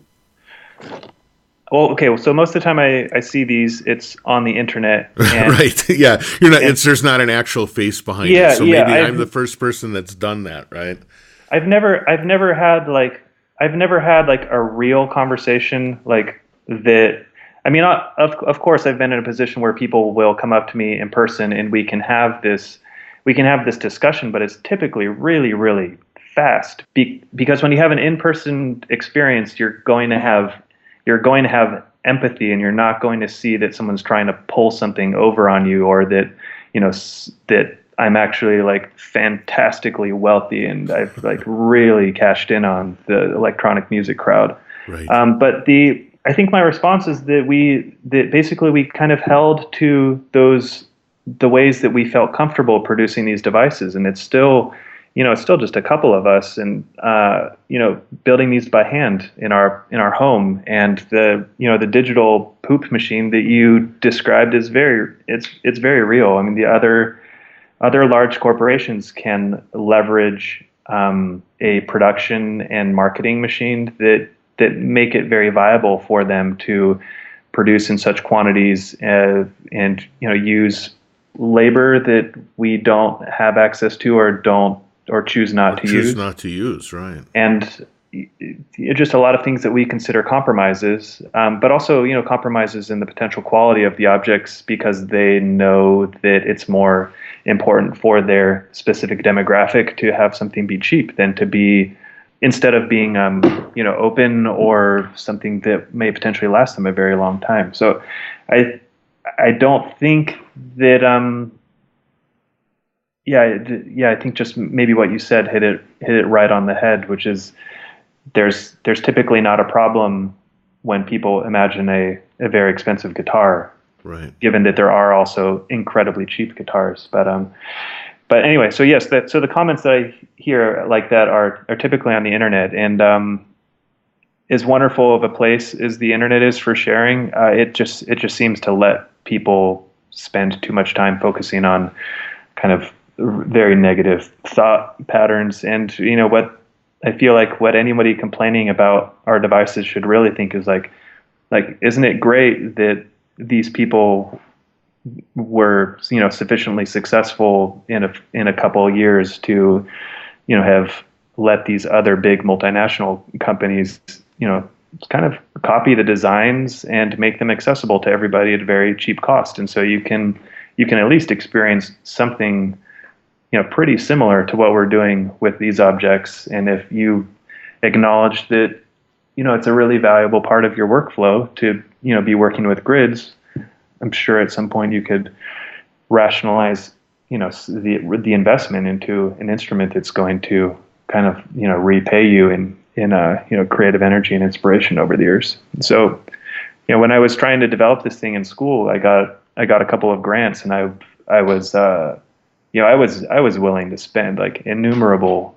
Well, okay. So most of the time I see these, it's on the internet. And, right. Yeah. There's not an actual face behind it. So maybe I'm the first person that's done that, right? I've never had like a real conversation like that. I mean, of course, I've been in a position where people will come up to me in person and we can have this discussion, but it's typically really, really fast because when you have an in-person experience, you're going to have empathy, and you're not going to see that someone's trying to pull something over on you, or that that I'm actually like fantastically wealthy and I've like really cashed in on the electronic music crowd. Right. But I think my response is that basically we kind of held to the ways that we felt comfortable producing these devices, and it's still just a couple of us, and building these by hand in our home. And the digital poop machine that you described is it's very real. I mean, the other large corporations can leverage a production and marketing machine that make it very viable for them to produce in such quantities and use labor that we don't have access to or choose not to use. Right. And just a lot of things that we consider compromises, but also compromises in the potential quality of the objects, because they know that it's more important for their specific demographic to have something be cheap than to be, instead of being open or something that may potentially last them a very long time. So I don't think that I think just maybe what you said hit it right on the head, which is there's typically not a problem when people imagine a very expensive guitar, right? Given that there are also incredibly cheap guitars. But anyway, so yes, so the comments that I hear like that are typically on the internet, and as wonderful of a place as the internet is for sharing, it just seems to let people spend too much time focusing on kind of very negative thought patterns. And what I feel like what anybody complaining about our devices should really think is like isn't it great that these people were sufficiently successful in a couple of years to have let these other big multinational companies kind of copy the designs and make them accessible to everybody at a very cheap cost. And so you can at least experience something pretty similar to what we're doing with these objects. And if you acknowledge that it's a really valuable part of your workflow to be working with grids, I'm sure at some point you could rationalize the investment into an instrument that's going to kind of repay you in creative energy and inspiration over the years. So when I was trying to develop this thing in school, I got a couple of grants, and I was willing to spend like innumerable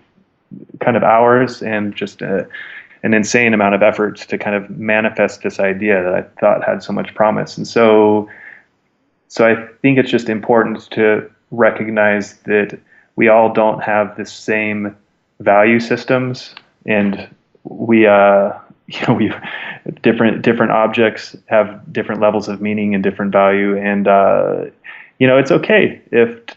kind of hours and just an insane amount of efforts to kind of manifest this idea that I thought had so much promise. And so I think it's just important to recognize that we all don't have the same value systems, and we different objects have different levels of meaning and different value. And it's okay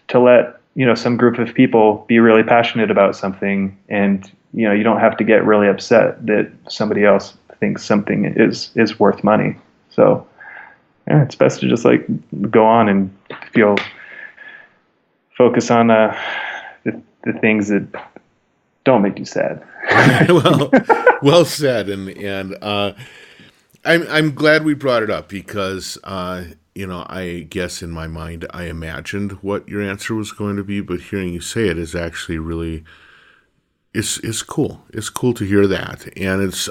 to let some group of people be really passionate about something, and you don't have to get really upset that somebody else thinks something is worth money. So yeah, it's best to just like go on and focus on the things that don't make you sad. Well said, and I'm glad we brought it up because I guess in my mind I imagined what your answer was going to be, but hearing you say it is actually really it's cool. It's cool to hear that, and it's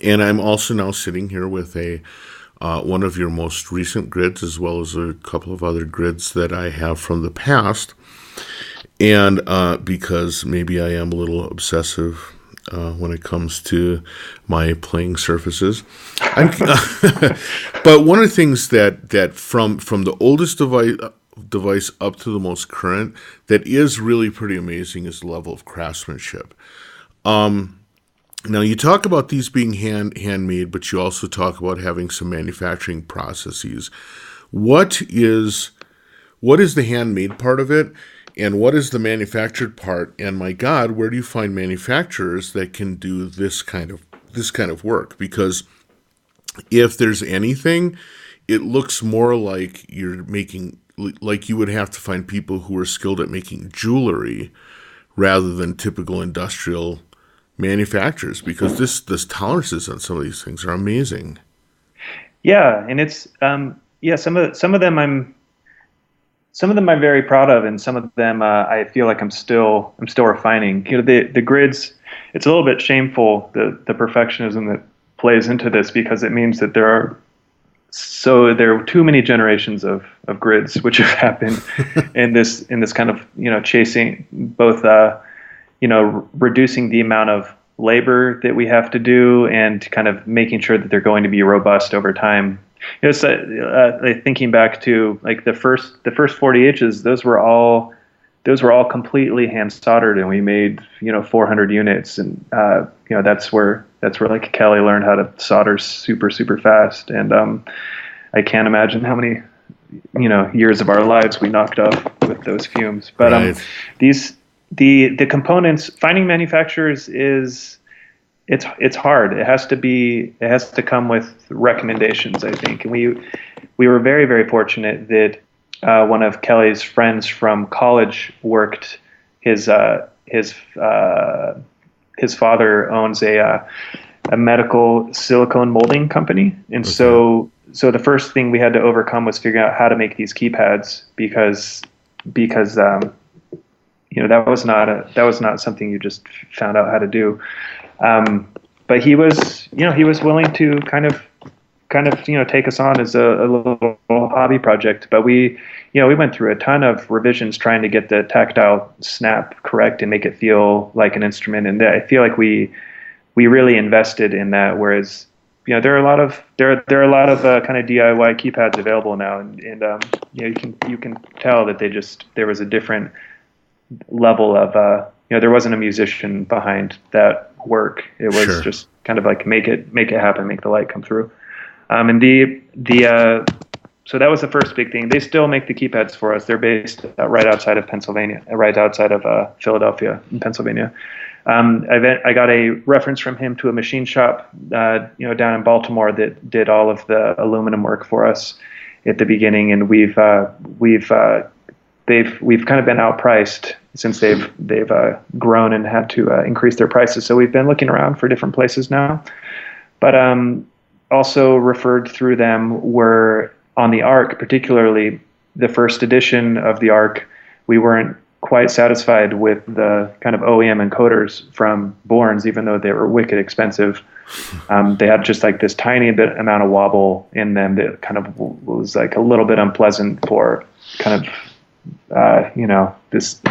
and I'm also now sitting here with a one of your most recent grids, as well as a couple of other grids that I have from the past. And because maybe I am a little obsessive when it comes to my playing surfaces. But one of the things that from the oldest device up to the most current that is really pretty amazing is the level of craftsmanship. Now, you talk about these being handmade, but you also talk about having some manufacturing processes. What is the handmade part of it, and what is the manufactured part? And my God, where do you find manufacturers that can do this kind of work? Because if there's anything, it looks more like you're making, like you would have to find people who are skilled at making jewelry rather than typical industrial manufacturers, because this tolerances on some of these things are amazing. Yeah, and it's some of them I'm very proud of, and some of them I feel like I'm still refining. The grids, it's a little bit shameful, the perfectionism that plays into this, because it means that there are too many generations of grids which have happened in this kind of chasing both reducing the amount of labor that we have to do and kind of making sure that they're going to be robust over time. Thinking back to like the first 40 inches, those were all completely hand soldered, and we made 400 units, and that's where like Kelly learned how to solder super fast, and I can't imagine how many years of our lives we knocked off with those fumes. But right. The components, finding manufacturers it's hard. It has to come with recommendations, I think. And we were very, very fortunate that one of Kelly's friends from college worked his father owns a medical silicone molding company, and okay. So the first thing we had to overcome was figuring out how to make these keypads, because that was not something you just found out how to do. But he was willing to kind of take us on as a little hobby project. But we went through a ton of revisions trying to get the tactile snap correct and make it feel like an instrument. And I feel like we really invested in that. Whereas there are a lot of kind of DIY keypads available now, and you can tell that there was a different level of there wasn't a musician behind that work. It was sure. Just kind of like make it happen, make the light come through. And so that was the first big thing. They still make the keypads for us. They're based right outside of Pennsylvania, right outside of Philadelphia in Pennsylvania. I got a reference from him to a machine shop down in Baltimore that did all of the aluminum work for us at the beginning, and we've kind of been outpriced since they've grown and had to increase their prices. So we've been looking around for different places now, but also referred through them were on the Arc, particularly the first edition of the Arc. We weren't quite satisfied with the kind of OEM encoders from Bourne's, even though they were wicked expensive. They had just like this tiny bit amount of wobble in them that kind of was like a little bit unpleasant for kind of this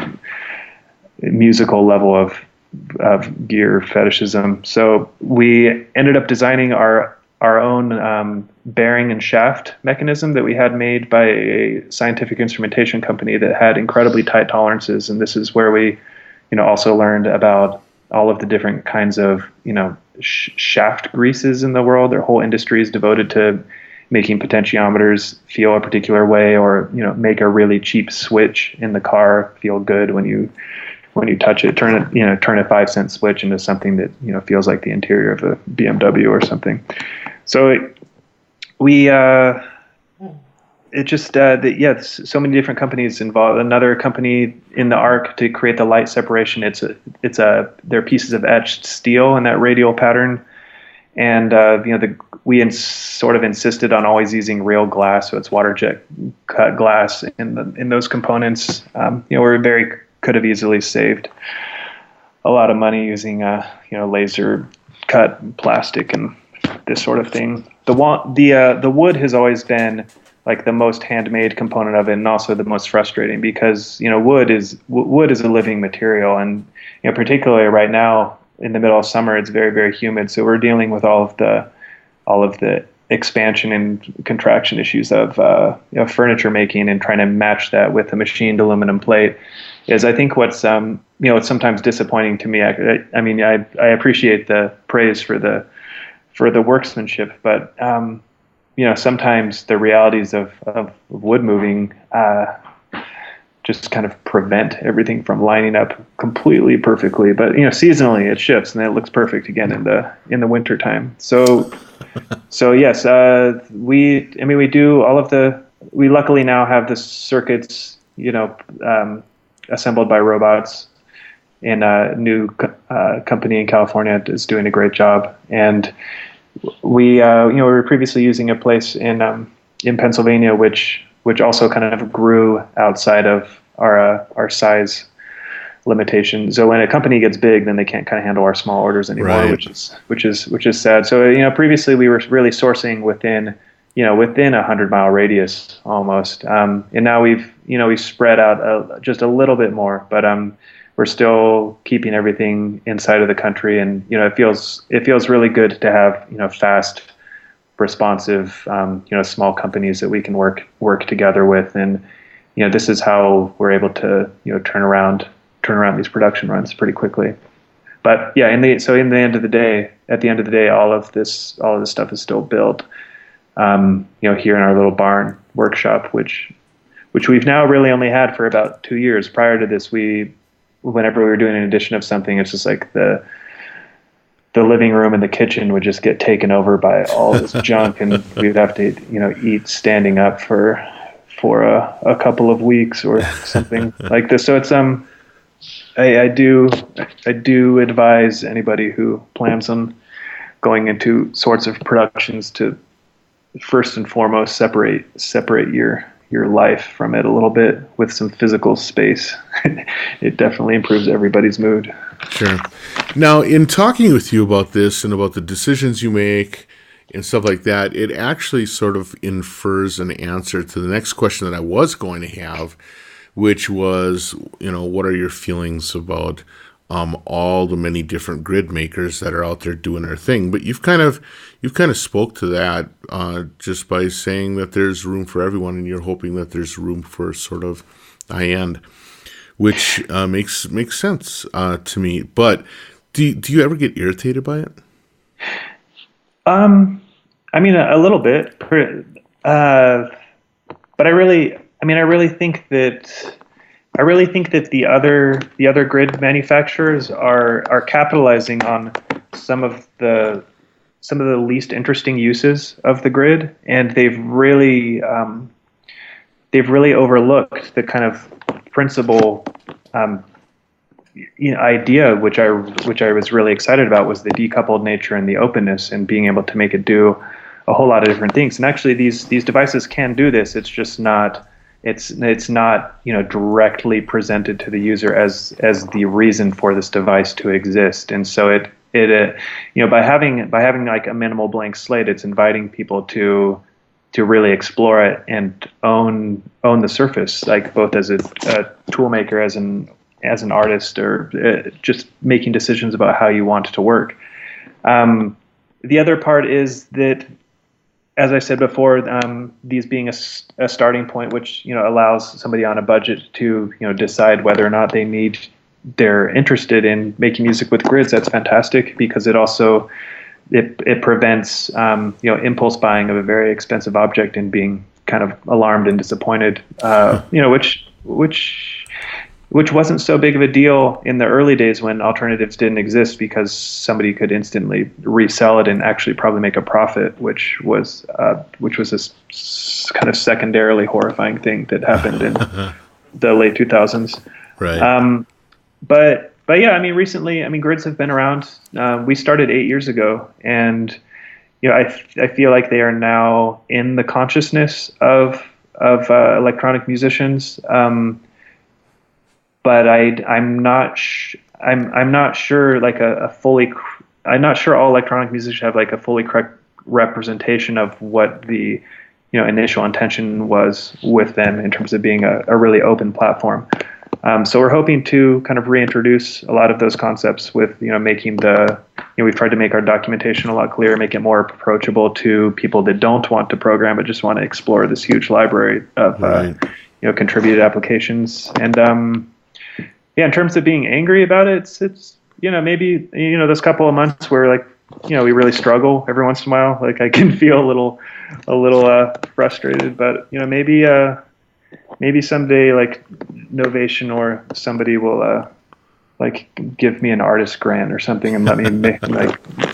musical level of gear fetishism. So we ended up designing our own bearing and shaft mechanism that we had made by a scientific instrumentation company that had incredibly tight tolerances. And this is where we, also learned about all of the different kinds of, shaft greases in the world. Their whole industry is devoted to making potentiometers feel a particular way, or make a really cheap switch in the car feel good when you when you touch it, turn a 5-cent switch into something that feels like the interior of a BMW or something. So so many different companies involved. Another company in the arc to create the light separation. They're pieces of etched steel in that radial pattern, and we sort of insisted on always using real glass, so it's water jet cut glass in those components. We could have easily saved a lot of money using laser cut plastic and this sort of thing. The wood has always been like the most handmade component of it, and also the most frustrating because wood is a living material, and particularly right now in the middle of summer, it's very, very humid. So we're dealing with all of the expansion and contraction issues of furniture making, and trying to match that with a machined aluminum plate is, I think, what's it's sometimes disappointing to me. I appreciate the praise for the workmanship, but sometimes the realities of wood moving just kind of prevent everything from lining up completely perfectly. But seasonally it shifts, and it looks perfect again in the winter time. So yes, we do all of the. We luckily now have the circuits, assembled by robots, and a new company in California is doing a great job. And we were previously using a place in Pennsylvania, which also kind of grew outside of our size limitation. So when a company gets big, then they can't kind of handle our small orders anymore, Right. which is sad. So previously we were really sourcing within 100-mile radius almost, and now we've spread out just a little bit more, but we're still keeping everything inside of the country, and it feels really good to have fast, responsive small companies that we can work together with, and this is how we're able to turn around these production runs pretty quickly. But yeah, at the end of the day, all of this stuff is still built here in our little barn workshop, which we've now really only had for about 2 years. Prior to this, whenever we were doing an edition of something, it's just like the living room and the kitchen would just get taken over by all this junk, and we'd have to eat standing up for a couple of weeks or something like this. So it's I do advise anybody who plans on going into sorts of productions to first and foremost separate your life from it a little bit with some physical space. It definitely improves everybody's mood. Sure. Now, in talking with you about this and about the decisions you make and stuff like that, it actually sort of infers an answer to the next question that I was going to have, which was, what are your feelings about all the many different grid makers that are out there doing their thing? But you've kind of spoke to that just by saying that there's room for everyone, and you're hoping that there's room for sort of high end, which makes sense to me. But do you ever get irritated by it? A little bit, but I really think that the other grid manufacturers are capitalizing on some of the least interesting uses of the grid, and they've really overlooked the kind of principal idea, which I was really excited about, was the decoupled nature and the openness, and being able to make it do a whole lot of different things. And actually, these devices can do this. It's just not. It's not directly presented to the user as the reason for this device to exist. And so it by having like a minimal blank slate, it's inviting people to really explore it and own the surface, like both as a tool maker, as an artist, or just making decisions about how you want to work. The other part is that, as I said before, these being a starting point, which allows somebody on a budget to decide whether or not they're interested in making music with grids. That's fantastic, because it also it prevents impulse buying of a very expensive object and being kind of alarmed and disappointed. Which which wasn't so big of a deal in the early days when alternatives didn't exist, because somebody could instantly resell it and actually probably make a profit, which was kind of secondarily horrifying thing that happened in the late 2000s. Right. But yeah, I mean, recently, I mean, grids have been around. We started 8 years ago, and I feel like they are now in the consciousness of electronic musicians. But I'm not I'm not sure like I'm not sure all electronic musicians have like a fully correct representation of what the initial intention was with them in terms of being a really open platform. So we're hoping to kind of reintroduce a lot of those concepts with making we've tried to make our documentation a lot clearer, make it more approachable to people that don't want to program but just want to explore this huge library of contributed applications. And yeah, in terms of being angry about it, it's maybe those couple of months where like we really struggle every once in a while. Like I can feel a little frustrated, but maybe someday like Novation or somebody will like give me an artist grant or something and let me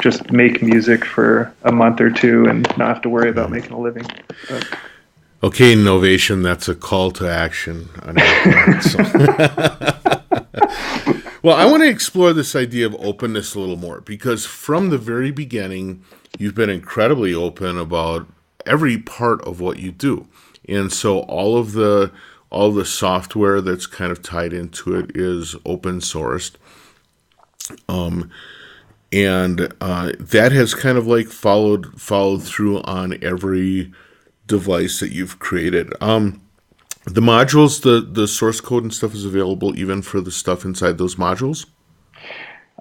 just make music for a month or two and not have to worry about making a living. But, okay, Novation, that's a call to action on your part, so. Well, I want to explore this idea of openness a little more, because from the very beginning, you've been incredibly open about every part of what you do. And so all the software that's kind of tied into it is open sourced. And that has kind of like followed through on every device that you've created. The modules, the source code and stuff is available even for the stuff inside those modules?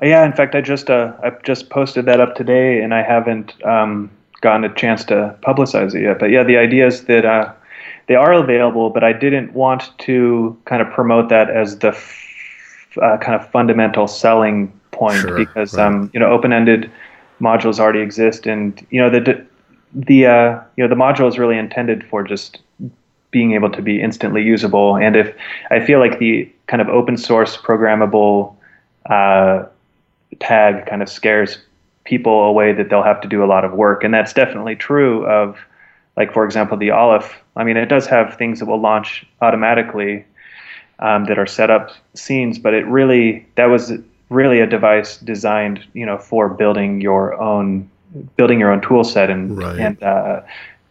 Yeah, in fact, I just posted that up today, and I haven't gotten a chance to publicize it yet. But yeah, the idea is that they are available, but I didn't want to kind of promote that as the kind of fundamental selling point, Sure, because right. open-ended modules already exist, and the module is really intended for just being able to be instantly usable. And if I feel like the kind of open source programmable tag kind of scares people away, that they'll have to do a lot of work, and that's definitely true of, like, for example, the Aleph. I mean, it does have things that will launch automatically that are set up scenes, but that was really a device designed for building your own tool set, and Right.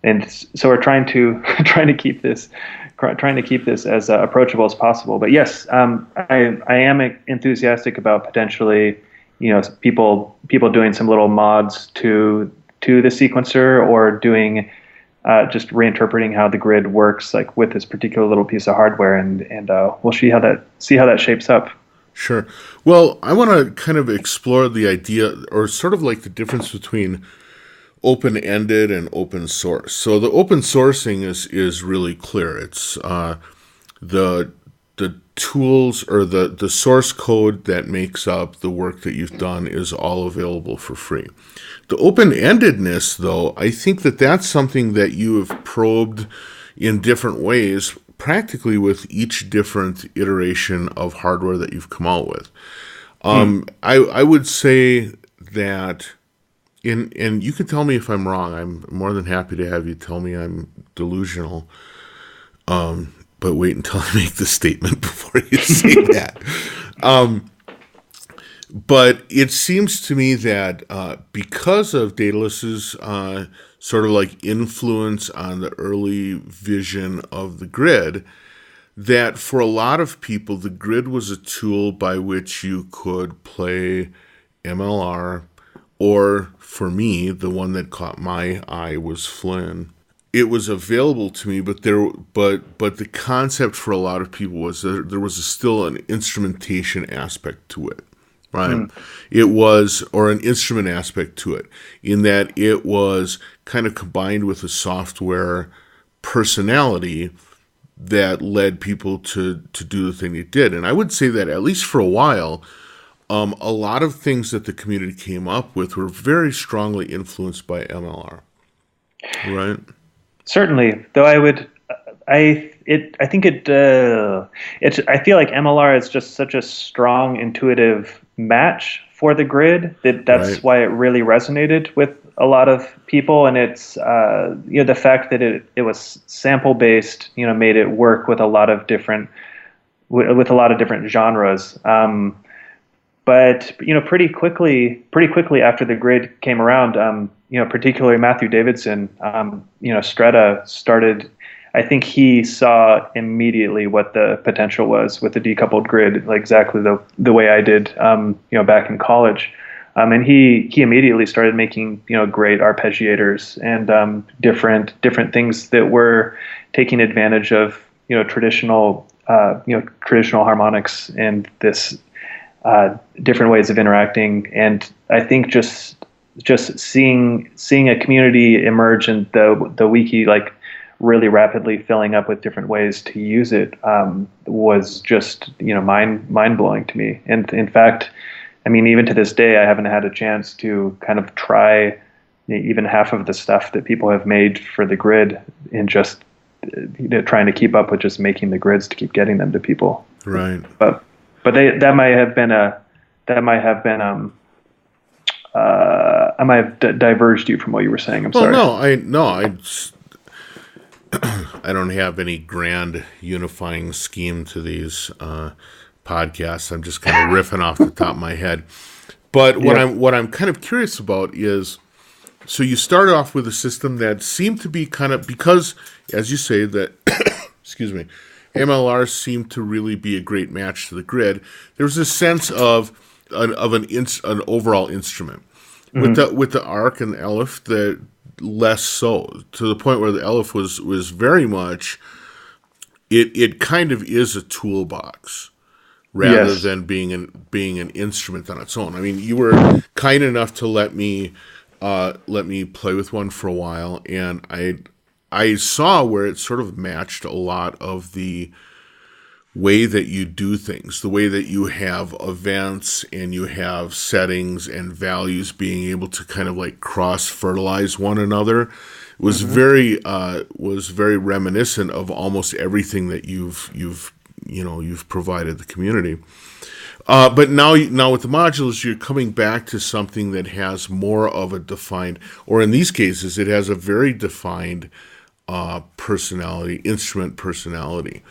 and so we're trying to keep this as approachable as possible. But yes, I am enthusiastic about potentially people doing some little mods to the sequencer, or doing just reinterpreting how the grid works, like with this particular little piece of hardware, and we'll see how that shapes up. Sure. Well, I want to kind of explore the idea, or sort of like the difference between open-ended and open source. So the open sourcing is really clear. It's the tools, or the source code that makes up the work that you've done is all available for free. The open-endedness, though, I think that's something that you have probed in different ways, practically with each different iteration of hardware that you've come out with. I would say that, and you can tell me if I'm wrong. I'm more than happy to have you tell me I'm delusional. But wait until I make the statement before you say that. But it seems to me that because of Daedalus's sort of like influence on the early vision of the grid, that for a lot of people, the grid was a tool by which you could play MLR, or for me, the one that caught my eye was Flynn. It was available to me, but the concept for a lot of people was that there was still an instrumentation aspect to it, right? It was, or an instrument aspect to it, in that it was kind of combined with a software personality that led people to do the thing they did. And I would say that, at least for a while, a lot of things that the community came up with were very strongly influenced by MLR, right? Certainly, though I I think I feel like MLR is just such a strong intuitive match for the grid that's Right. why it really resonated with a lot of people. And it's the fact that it was sample based, made it work with a lot of different with a lot of different genres. But pretty quickly after the grid came around, particularly Matthew Davidson, Strata started. I think he saw immediately what the potential was with the decoupled grid, like exactly the way I did, back in college. And he immediately started making great arpeggiators and different things that were taking advantage of traditional harmonics and this different ways of interacting. And I think just seeing a community emerge and the wiki like really rapidly filling up with different ways to use it was just mind blowing to me. And in fact, I mean, even to this day, I haven't had a chance to kind of try even half of the stuff that people have made for the grid in just trying to keep up with just making the grids to keep getting them to people. Right. But that might have been I might have diverged you from what you were saying. I'm sorry. I don't have any grand unifying scheme to these podcasts. I'm just kind of riffing off the top of my head. But what I'm kind of curious about is, so you started off with a system that seemed to be kind of, because as you say that, excuse me, MLRs seemed to really be a great match to the grid. There was a sense of an overall instrument. Mm-hmm. With the Arc and the Elif, the less so, to the point where the Elif was very much it kind of is a toolbox rather than being an instrument on its own. I mean, you were kind enough to let me play with one for a while, and I saw where it sort of matched a lot of the way that you do things, the way that you have events and you have settings and values being able to kind of like cross-fertilize one another was very reminiscent of almost everything that you've provided the community. But now with the modules, you're coming back to something that has more of a defined, or in these cases, it has a very defined personality, instrument personality.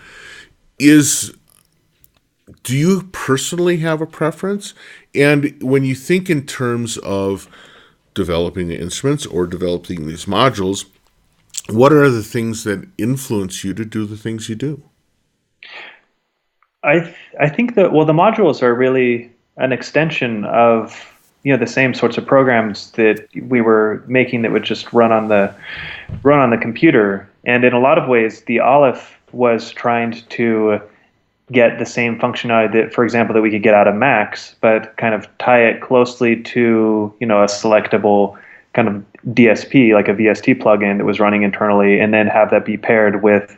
Do you personally have a preference? And when you think in terms of developing the instruments or developing these modules, what are the things that influence you to do the things you do? I think that, well, the modules are really an extension of the same sorts of programs that we were making that would just run on the computer. And in a lot of ways, the Aleph was trying to get the same functionality that, for example, that we could get out of Macs, but kind of tie it closely to a selectable kind of DSP, like a VST plugin that was running internally, and then have that be paired with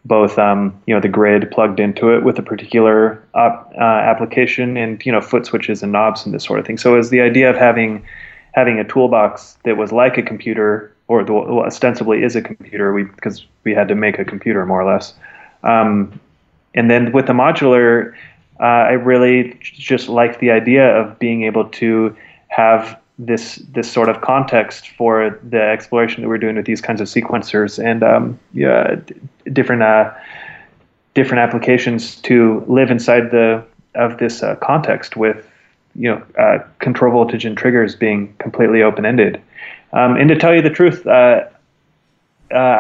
both the grid plugged into it with a particular application, and foot switches and knobs and this sort of thing. So it was the idea of having a toolbox that was like a computer, or ostensibly is a computer, because we had to make a computer more or less. And then with the modular, I really just like the idea of being able to have this sort of context for the exploration that we're doing with these kinds of sequencers and different applications to live inside of this context with control voltage and triggers being completely open-ended. And to tell you the truth, I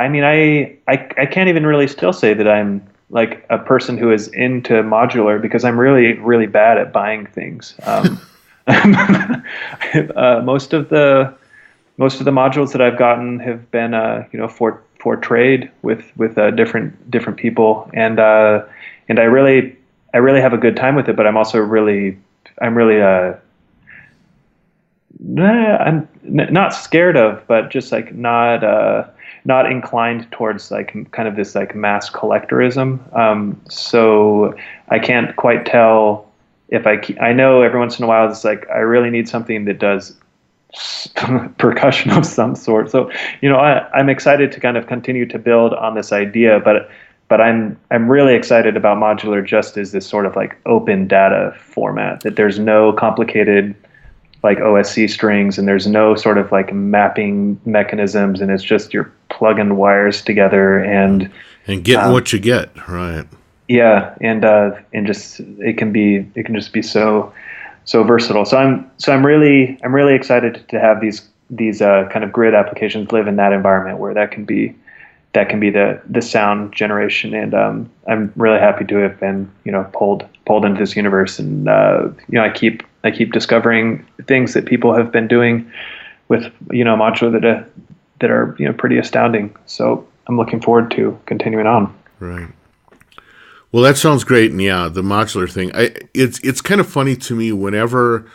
mean, I can't even really still say that I'm like a person who is into modular, because I'm really, really bad at buying things. Most of the modules that I've gotten have been for trade with different people, and I really have a good time with it. But I'm also I'm not scared of, but just like not inclined towards like kind of this like mass collectorism. So I can't quite tell if I know every once in a while it's like I really need something that does percussion of some sort. So I'm excited to kind of continue to build on this idea, but but I'm really excited about modular just as this sort of like open data format, that there's no complicated like OSC strings and there's no sort of like mapping mechanisms, and it's just you're plugging wires together and getting what you get, right? Yeah, and just it can just be so versatile. So I'm really excited to have these kind of grid applications live in that environment where that can be the sound generation, and I'm really happy to have been pulled into this universe, and I keep discovering things that people have been doing with modular that are pretty astounding. So I'm looking forward to continuing on. Right. Well, that sounds great, and yeah, the modular thing. It's kind of funny to me whenever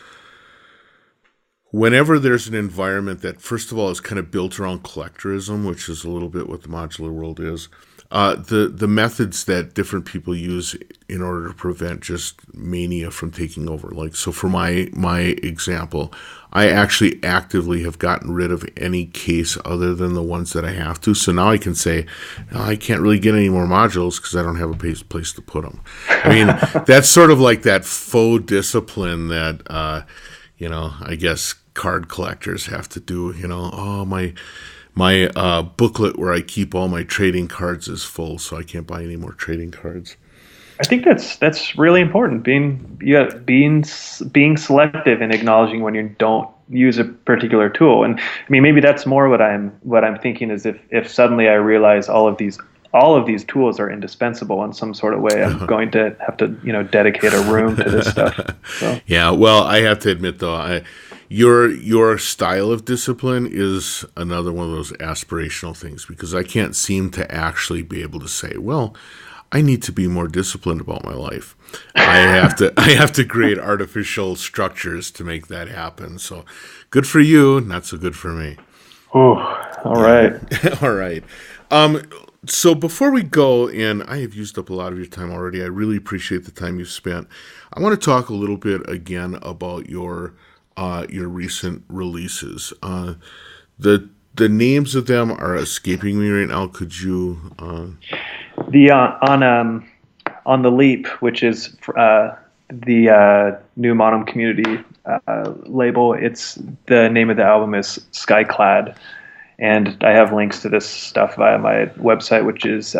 there's an environment that, first of all, is kind of built around collectorism, which is a little bit what the modular world is. The methods that different people use in order to prevent just mania from taking over. Like, so for my example, I actually actively have gotten rid of any case other than the ones that I have to. So now I can say, I can't really get any more modules because I don't have a place to put them. I mean, that's sort of like that faux discipline that, I guess card collectors have to do. My booklet where I keep all my trading cards is full, so I can't buy any more trading cards. I think that's really important. Being selective and acknowledging when you don't use a particular tool. And I mean, maybe that's more what I'm thinking is if suddenly I realize all of these tools are indispensable in some sort of way, I'm going to have to dedicate a room to this stuff. So. Yeah, well, I have to admit though, your style of discipline is another one of those aspirational things, because I can't seem to actually be able to say, well, I need to be more disciplined about my life. I have to create artificial structures to make that happen. So good for you, not so good for me. Oh, all right. All right. So before we go, and I have used up a lot of your time already, I really appreciate the time you've spent. I want to talk a little bit again about your recent releases. The names of them are escaping me right now. Could you? The on the Leap, which is the new Monome community label. It's the name of the album is Skyclad, and I have links to this stuff via my website, which is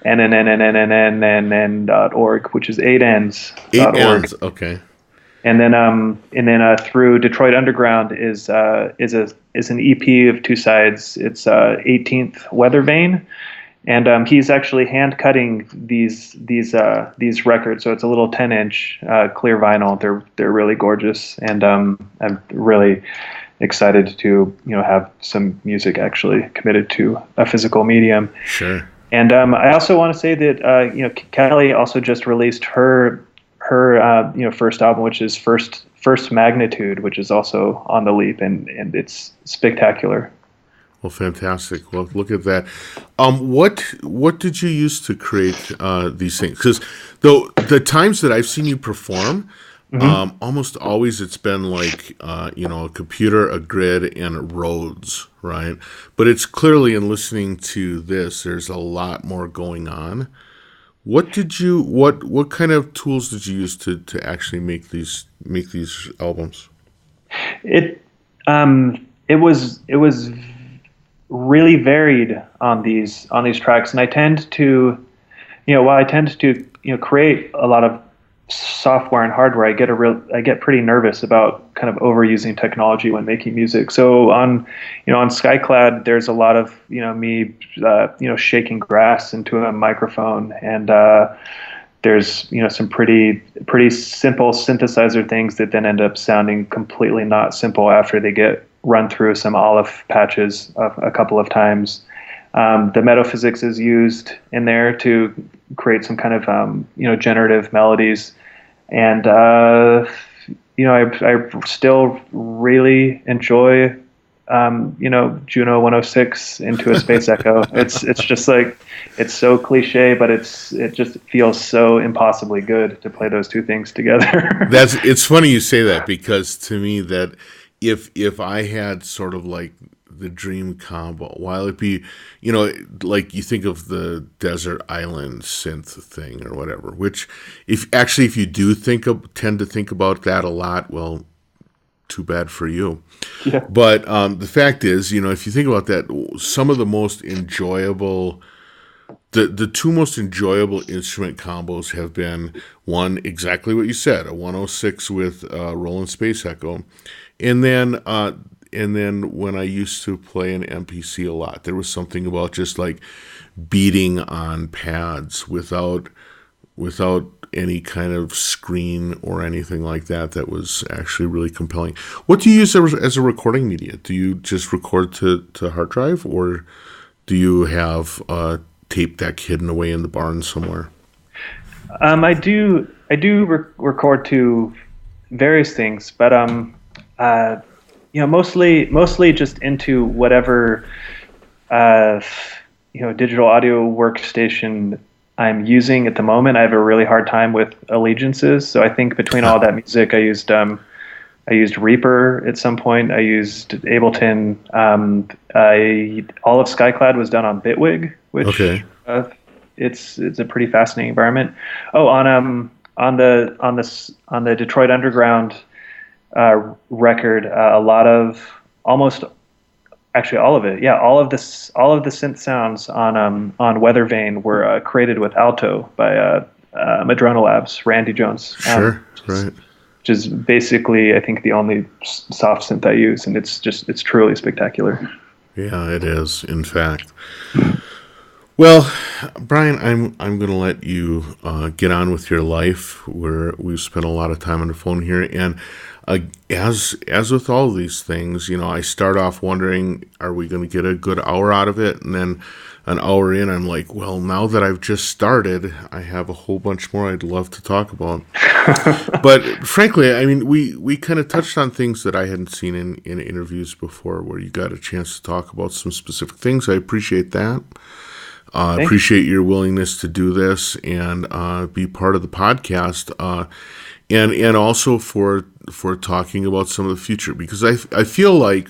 nnnnnnn.org, which is 8 N's. 8 N's. Okay. And then through Detroit Underground is an EP of 2 sides. It's 18th Weather Vane, and he's actually hand cutting these records. So it's a little 10-inch clear vinyl. They're really gorgeous, and I'm really excited to have some music actually committed to a physical medium. Sure. And I also want to say that Kelly also just released her first album, which is First Magnitude, which is also on the Leap, and it's spectacular. Well, fantastic. Well, look at that. What did you use to create these things? Because the times that I've seen you perform, almost always it's been like a computer, a grid, and roads, right? But it's clearly, in listening to this, there's a lot more going on. What kind of tools did you use to actually make these albums? It was really varied on these tracks, and I tend to create a lot of software and hardware, I get pretty nervous about kind of overusing technology when making music. So on Skyclad, there's a lot of me shaking grass into a microphone, and there's some pretty simple synthesizer things that then end up sounding completely not simple after they get run through some olive patches a couple of times. The metaphysics is used in there to create some kind of generative melodies, and I still really enjoy Juno 106 into a space echo. It's just like, it's so cliche, but it just feels so impossibly good to play those two things together. It's funny you say that, because to me that if I had sort of like the dream combo. While it be, like you think of the desert island synth thing or whatever, which if you do tend to think about that a lot, well, too bad for you. Yeah. But the fact is, if you think about that, some of the most enjoyable, the two most enjoyable instrument combos have been one, exactly what you said, a 106 with Roland Space Echo, and then when I used to play an MPC a lot, there was something about just like beating on pads without any kind of screen or anything like that was actually really compelling. What do you use as a recording media? Do you just record to hard drive, or do you have tape deck hidden away in the barn somewhere? I do record to various things, but mostly just into whatever digital audio workstation I'm using at the moment. I have a really hard time with allegiances, so I think between all that music, I used Reaper at some point. I used Ableton. All of Skycloud was done on Bitwig, which it's a pretty fascinating environment. Oh, on the Detroit Underground record, a lot of actually all of it. Yeah, all of the synth sounds on Weather Vane were created with Alto by Madrona Labs, Randy Jones. Sure, right. Which is basically, I think, the only soft synth I use, and it's truly spectacular. Yeah, it is, in fact. Well, Brian, I'm going to let you get on with your life. We've spent a lot of time on the phone here, and as with all of these things, I start off wondering, are we going to get a good hour out of it? And then an hour in, I'm like, well, now that I've just started, I have a whole bunch more I'd love to talk about. But frankly, I mean, we kind of touched on things that I hadn't seen in interviews before, where you got a chance to talk about some specific things. I appreciate that. Appreciate your willingness to do this and be part of the podcast, and also for talking about some of the future, because I feel like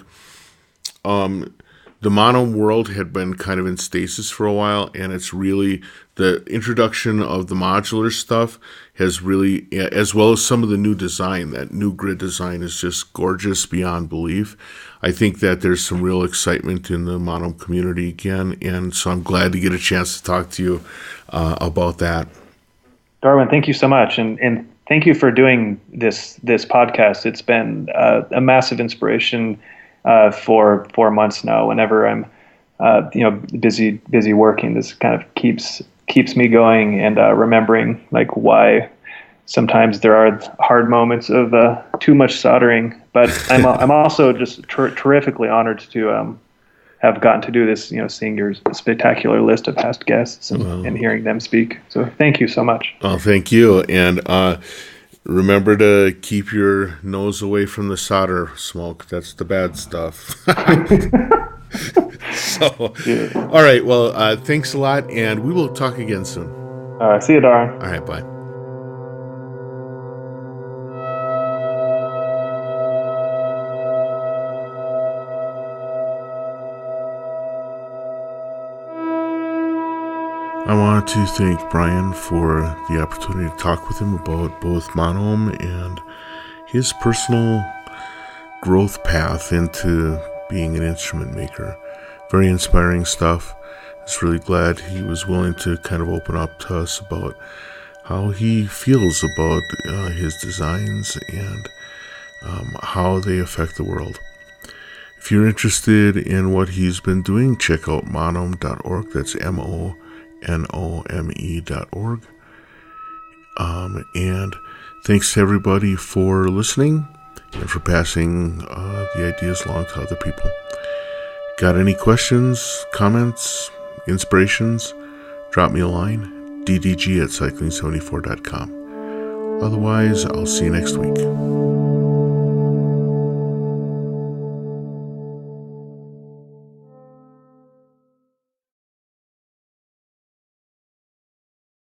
the Monome world had been kind of in stasis for a while, and it's really the introduction of the modular stuff has really, as well as some of the new design, that new grid design is just gorgeous beyond belief. I think that there's some real excitement in the Monome community again, and so I'm glad to get a chance to talk to you about that. Darwin, thank you so much, and thank you for doing this podcast. It's been a massive inspiration for 4 months now. Whenever I'm busy working, this kind of keeps me going and remembering like why sometimes there are hard moments of too much soldering. But I'm also just terrifically honored to have gotten to do this. Seeing your spectacular list of past guests and hearing them speak. So thank you so much. Oh, thank you, and remember to keep your nose away from the solder smoke. That's the bad stuff. So, yeah. All right. Well, thanks a lot, and we will talk again soon. All right. See you, Darren. All right. Bye. I wanted to thank Brian for the opportunity to talk with him about both Monome and his personal growth path into being an instrument maker. Very inspiring stuff. I was really glad he was willing to kind of open up to us about how he feels about his designs and how they affect the world. If you're interested in what he's been doing, check out monome.org. That's monome.org. And thanks to everybody for listening and for passing the ideas along to other people. Got any questions, comments, inspirations? Drop me a line, ddg@cycling74.com. Otherwise, I'll see you next week.